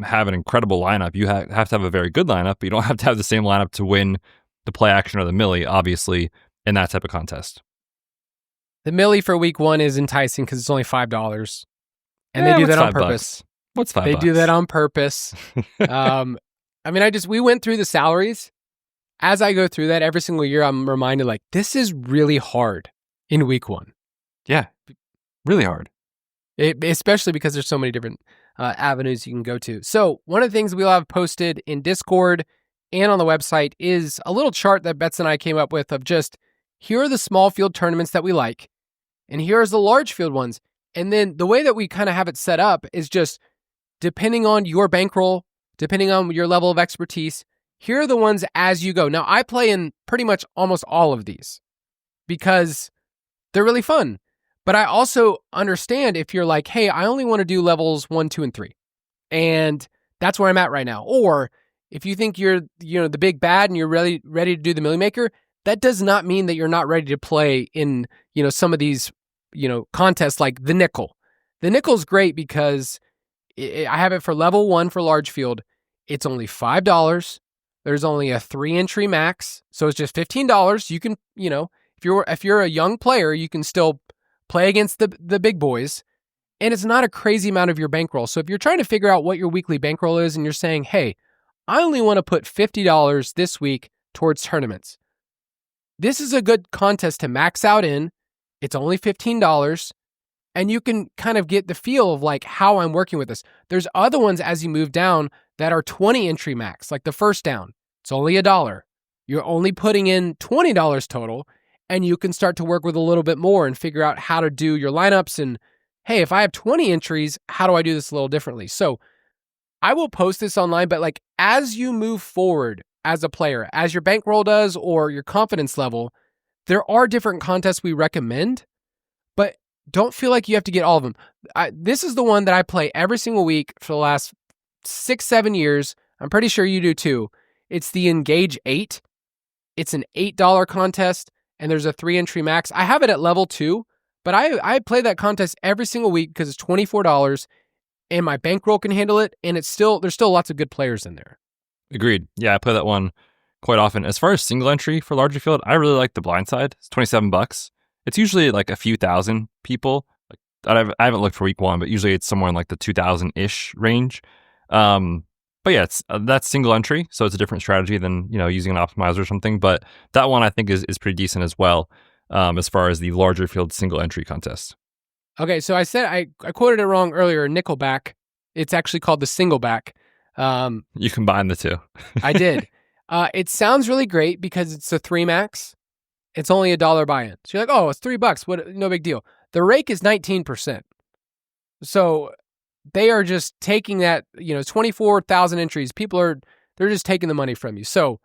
have an incredible lineup. You have to have a very good lineup, but you don't have to have the same lineup to win the play action or the Millie, obviously, in that type of contest. The Millie for week 1 is enticing because it's only $5. And they do that on purpose. What's $5? They do that on purpose. We went through the salaries. As I go through that every single year, I'm reminded this is really hard in week 1. Yeah, really hard. Especially because there's so many different avenues you can go to. So one of the things we'll have posted in Discord and on the website is a little chart that Betz and I came up with of just, here are the small field tournaments that we like, and here's the large field ones. And then the way that we kind of have it set up is just, depending on your bankroll, depending on your level of expertise, here are the ones as you go. Now, I play in pretty much almost all of these because they're really fun. But I also understand if you're like, hey, I only want to do levels 1, 2, and 3. And that's where I'm at right now. Or if you think you're the big bad and you're ready to do the Millie Maker, that does not mean that you're not ready to play in, some of these, contests like the nickel. The nickel's great because I have it for level 1 for large field. It's only $5. There's only a 3 entry max. So it's just $15. You can, if you're a young player, you can still play against the big boys, and it's not a crazy amount of your bankroll. So if you're trying to figure out what your weekly bankroll is and you're saying, hey, I only want to put $50 this week towards tournaments, this is a good contest to max out in. It's only $15, and you can kind of get the feel of how I'm working with this. There's other ones as you move down that are 20 entry max, like the first down. It's only $1. You're only putting in $20 total, and you can start to work with a little bit more and figure out how to do your lineups. And hey, if I have 20 entries, how do I do this a little differently? So I will post this online, but like as you move forward as a player, as your bankroll does or your confidence level, there are different contests we recommend, but don't feel like you have to get all of them. This is the one that I play every single week for the last 6-7 years. I'm pretty sure you do too. It's the Engage 8. It's an $8 contest, and there's a 3-entry max. I have it at level 2, but I play that contest every single week because it's $24, and my bankroll can handle it, and there's still lots of good players in there. Agreed. Yeah, I play that one quite often. As far as single entry for larger field, I really like the blind side. It's $27. It's usually like a few thousand people. I haven't looked for week 1, but usually it's somewhere in like the 2,000-ish range. But yeah, that's single entry, so it's a different strategy than using an optimizer or something. But that one I think is pretty decent as well, as far as the larger field single entry contest. Okay, so I said I quoted it wrong earlier. Nickelback. It's actually called the Singleback. You combine the two. I did. It sounds really great because it's a 3 max. It's only $1 buy-in. So you're like, oh, it's $3. What? No big deal. The rake is 19%. So they are just taking that, 24,000 entries. They're just taking the money from you. So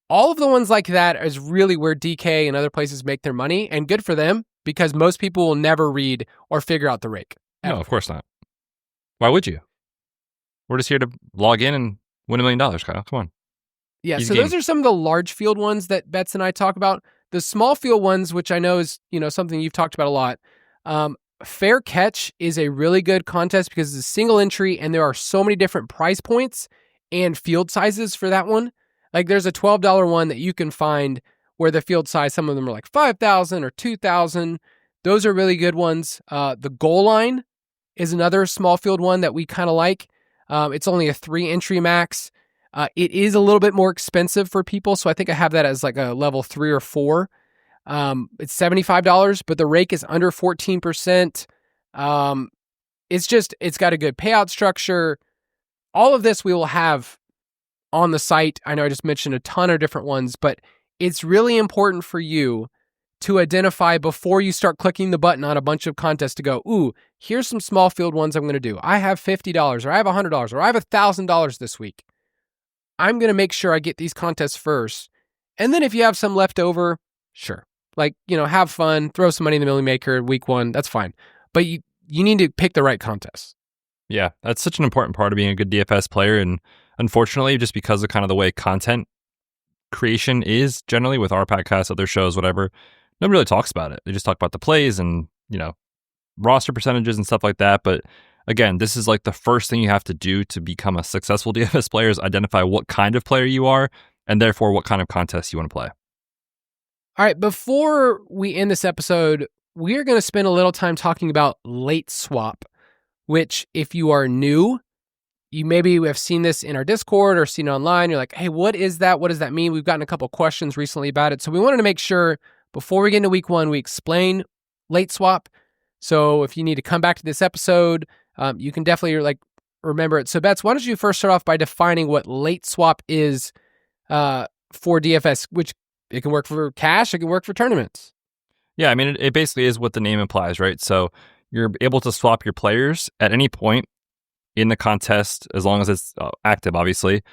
all of the ones like that is really where DK and other places make their money, and good for them because most people will never read or figure out the rake. No, of course not. Why would you? We're just here to log in and win $1 million, Kyle. Come on. Yeah, so those are some of the large field ones that Betz and I talk about. The small field ones, which I know is, something you've talked about a lot. Fair Catch is a really good contest because it's a single entry and there are so many different price points and field sizes for that one. Like there's a $12 one that you can find where the field size, some of them are like 5,000 or 2,000. Those are really good ones. The Goal Line is another small field one that we kind of like. It's only a 3-entry max. It is a little bit more expensive for people, so I think I have that as like a level 3 or 4. It's $75, but the rake is under 14%. It's got a good payout structure. All of this we will have on the site. I know I just mentioned a ton of different ones, but it's really important for you to identify before you start clicking the button on a bunch of contests to go, ooh, here's some small field ones I'm going to do. I have $50 or I have $100 or I have $1,000 this week. I'm going to make sure I get these contests first. And then if you have some left over, sure. Like, have fun, throw some money in the Millie Maker week 1. That's fine. But you need to pick the right contests. Yeah, that's such an important part of being a good DFS player. And unfortunately, just because of kind of the way content creation is generally with our podcast, other shows, whatever, nobody really talks about it. They just talk about the plays and, roster percentages and stuff like that. But again, this is like the first thing you have to do to become a successful DFS player is identify what kind of player you are and therefore what kind of contest you want to play. All right, before we end this episode, we are going to spend a little time talking about late swap, which if you are new, you maybe have seen this in our Discord or seen it online. You're like, hey, what is that? What does that mean? We've gotten a couple questions recently about it. So we wanted to make sure before we get into week 1, we explain late swap. So if you need to come back to this episode, you can definitely remember it. So Betz, why don't you first start off by defining what late swap is for DFS, which it can work for cash, it can work for tournaments. Yeah, I mean, it basically is what the name implies, right? So you're able to swap your players at any point in the contest, as long as it's active, obviously,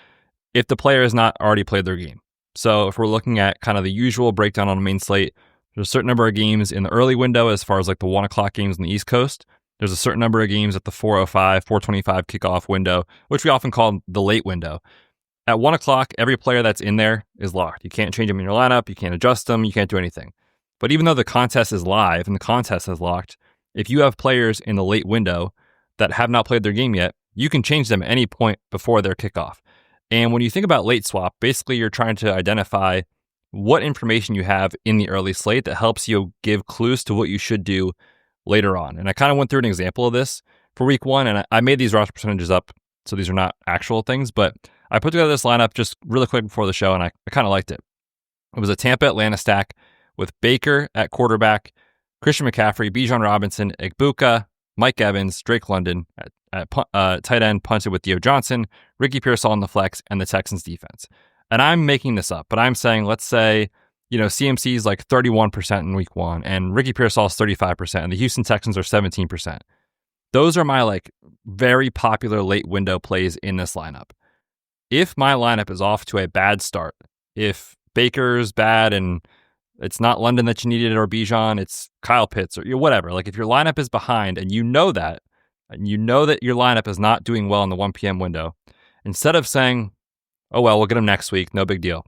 if the player has not already played their game. So if we're looking at kind of the usual breakdown on a main slate, there's a certain number of games in the early window as far as like the 1 o'clock games on the East Coast. There's a certain number of games at the 4:05, 4:25 kickoff window, which we often call the late window. At 1 o'clock, every player that's in there is locked. You can't change them in your lineup. You can't adjust them. You can't do anything. But even though the contest is live and the contest is locked, if you have players in the late window that have not played their game yet, you can change them at any point before their kickoff. And when you think about late swap, basically you're trying to identify what information you have in the early slate that helps you give clues to what you should do later on. And I kind of went through an example of this for week 1, and I made these roster percentages up, so these are not actual things, but I put together this lineup just really quick before the show, and I kind of liked it. It was a Tampa-Atlanta stack with Baker at quarterback, Christian McCaffrey, Bijan Robinson, Egbuka, Mike Evans, Drake London at tight end, punted with Theo Johnson, Ricky Pearsall on the flex, and the Texans defense. and I'm making this up, but I'm saying, let's say, CMC is like 31% in week 1, and Ricky Pearsall is 35%, and the Houston Texans are 17%. Those are my like very popular late window plays in this lineup. If my lineup is off to a bad start, if Baker's bad and it's not London that you needed or Bijan, it's Kyle Pitts or whatever. Like if your lineup is behind and you know that your lineup is not doing well in the 1 p.m. window, instead of saying, oh, well, we'll get him next week, no big deal,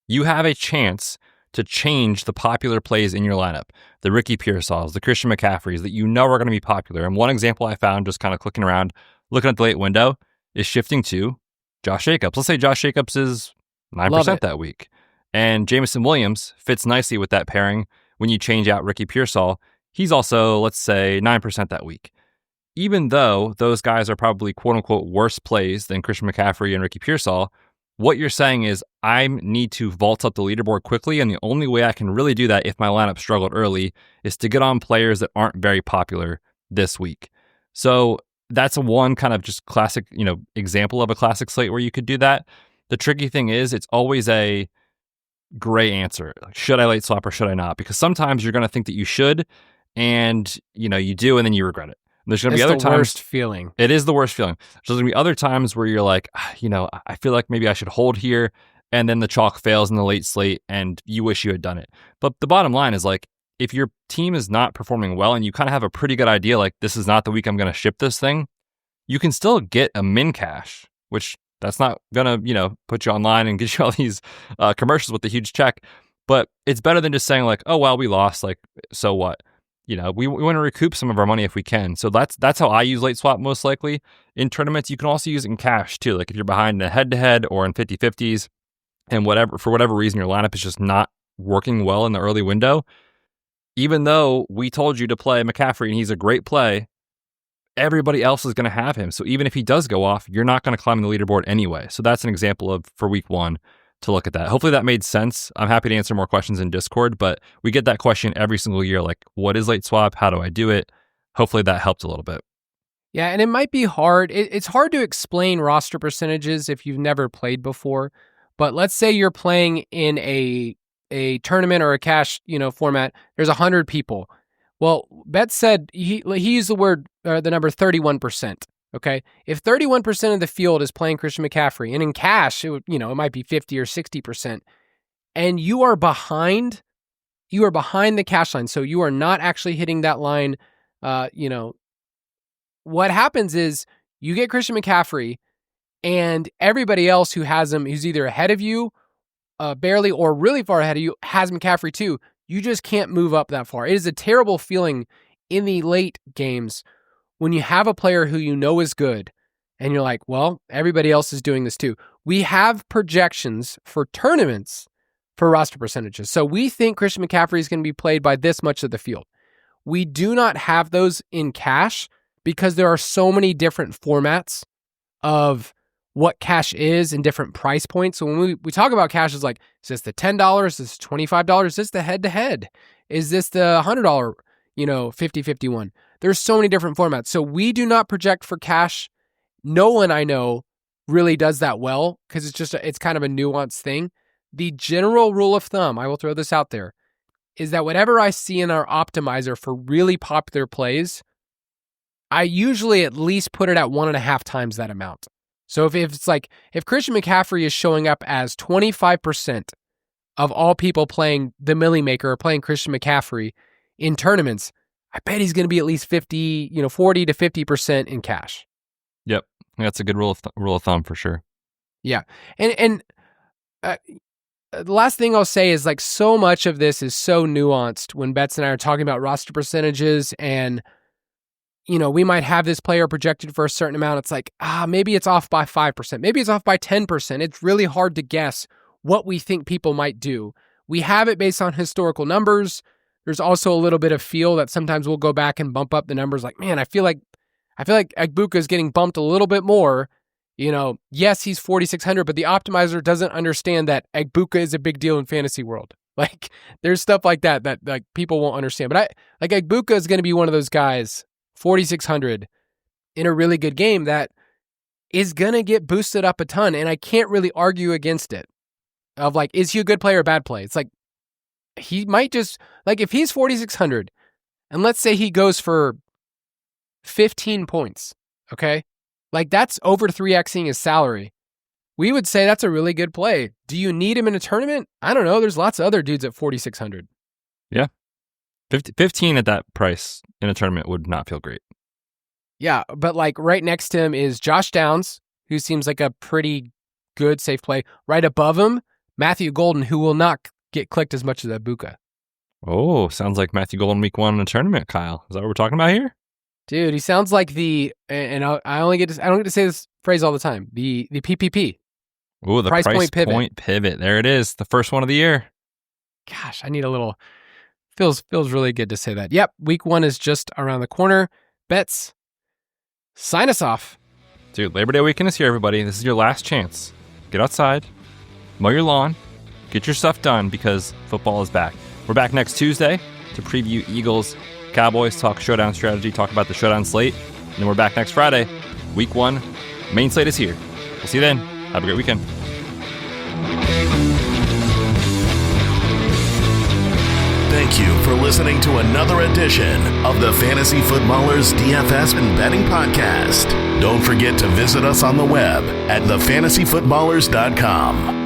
you have a chance to change the popular plays in your lineup. The Ricky Pearsalls, the Christian McCaffreys that you know are going to be popular. And one example I found just kind of clicking around, looking at the late window, is shifting to Josh Jacobs. Let's say Josh Jacobs is 9% that week. And Jameson Williams fits nicely with that pairing when you change out Ricky Pearsall. He's also, let's say, 9% that week. Even though those guys are probably quote-unquote worse plays than Christian McCaffrey and Ricky Pearsall, what you're saying is I need to vault up the leaderboard quickly, and the only way I can really do that if my lineup struggled early is to get on players that aren't very popular this week. So that's one kind of just classic, example of a classic slate where you could do that. The tricky thing is it's always a gray answer. Like, should I late swap or should I not? Because sometimes you're going to think that you should, and you do, and then you regret it. There's going to be other times. Worst feeling. It is the worst feeling. There's going to be other times where you're like, I feel like maybe I should hold here, and then the chalk fails in the late slate, and you wish you had done it. But the bottom line is like, if your team is not performing well, and you kind of have a pretty good idea, like this is not the week I'm going to ship this thing, you can still get a min cash, which that's not going to put you online and get you all these commercials with the huge check. But it's better than just saying like, oh well, we lost, like so what. We want to recoup some of our money if we can. So that's how I use late swap most likely. In tournaments, you can also use it in cash too. Like if you're behind in a head-to-head or in 50-50s and for whatever reason your lineup is just not working well in the early window, even though we told you to play McCaffrey and he's a great play, everybody else is going to have him. So even if he does go off, you're not going to climb the leaderboard anyway. So that's an example for week 1. To look at that. Hopefully that made sense. I'm happy to answer more questions in Discord, but we get that question every single year, like, what is late swap? How do I do it? Hopefully that helped a little bit. Yeah, and it might be hard. It's hard to explain roster percentages if you've never played before, but let's say you're playing in a tournament or a cash, format. There's 100 people. Well, Betz said he used the number 31%. Okay, if 31% of the field is playing Christian McCaffrey, and in cash, it might be 50 or 60%, and you are behind the cash line, so you are not actually hitting that line. What happens is you get Christian McCaffrey, and everybody else who has him, who's either ahead of you, barely, or really far ahead of you, has McCaffrey too. You just can't move up that far. It is a terrible feeling in the late games when you have a player who you know is good and you're like, well, everybody else is doing this too. We have projections for tournaments for roster percentages. So we think Christian McCaffrey is going to be played by this much of the field. We do not have those in cash because there are so many different formats of what cash is and different price points. So when we talk about cash, it's like, is this the $10? Is this $25? Is this the head-to-head? Is this the $100, 50-50 one? There's so many different formats. So we do not project for cash. No one I know really does that well because it's kind of a nuanced thing. The general rule of thumb, I will throw this out there, is that whatever I see in our optimizer for really popular plays, I usually at least put it at 1.5 times that amount. So if Christian McCaffrey is showing up as 25% of all people playing the Millie Maker or playing Christian McCaffrey in tournaments, I bet he's going to be at least 40 to 50% in cash. Yep. That's a good rule of thumb for sure. Yeah. And the last thing I'll say is like so much of this is so nuanced when Betz and I are talking about roster percentages and, we might have this player projected for a certain amount. It's like, maybe it's off by 5%. Maybe it's off by 10%. It's really hard to guess what we think people might do. We have it based on historical numbers. There's also a little bit of feel that sometimes we'll go back and bump up the numbers. Like, man, I feel like Agbuka is getting bumped a little bit more. Yes, he's 4,600, but the optimizer doesn't understand that Agbuka is a big deal in fantasy world. Like, there's stuff like that like people won't understand. But Agbuka is going to be one of those guys, 4,600, in a really good game that is going to get boosted up a ton, and I can't really argue against it. of like, is he a good play or a bad play? It's like, he might just, like, if he's 4,600 and let's say he goes for 15 points, okay? Like, that's over 3xing his salary. We would say that's a really good play. Do you need him in a tournament? I don't know. There's lots of other dudes at 4,600. Yeah. 15 at that price in a tournament would not feel great. Yeah, but like right next to him is Josh Downs, who seems like a pretty good safe play. Right above him, Matthew Golden, who will not get clicked as much as Ibuka. Oh, sounds like Matthew Golden week 1 in a tournament, Kyle. Is that what we're talking about here? Dude, he sounds like I don't get to say this phrase all the time. The PPP. Oh, the price point pivot. There it is. The first one of the year. Gosh, I need a little. Feels really good to say that. Yep, week 1 is just around the corner. Betz, sign us off. Dude, Labor Day weekend is here, everybody. This is your last chance. Get outside, mow your lawn, get your stuff done because football is back. We're back next Tuesday to preview Eagles, Cowboys, talk showdown strategy, talk about the showdown slate. And then we're back next Friday. Week 1, main slate is here. We'll see you then. Have a great weekend. Thank you for listening to another edition of the Fantasy Footballers DFS and Betting Podcast. Don't forget to visit us on the web at thefantasyfootballers.com.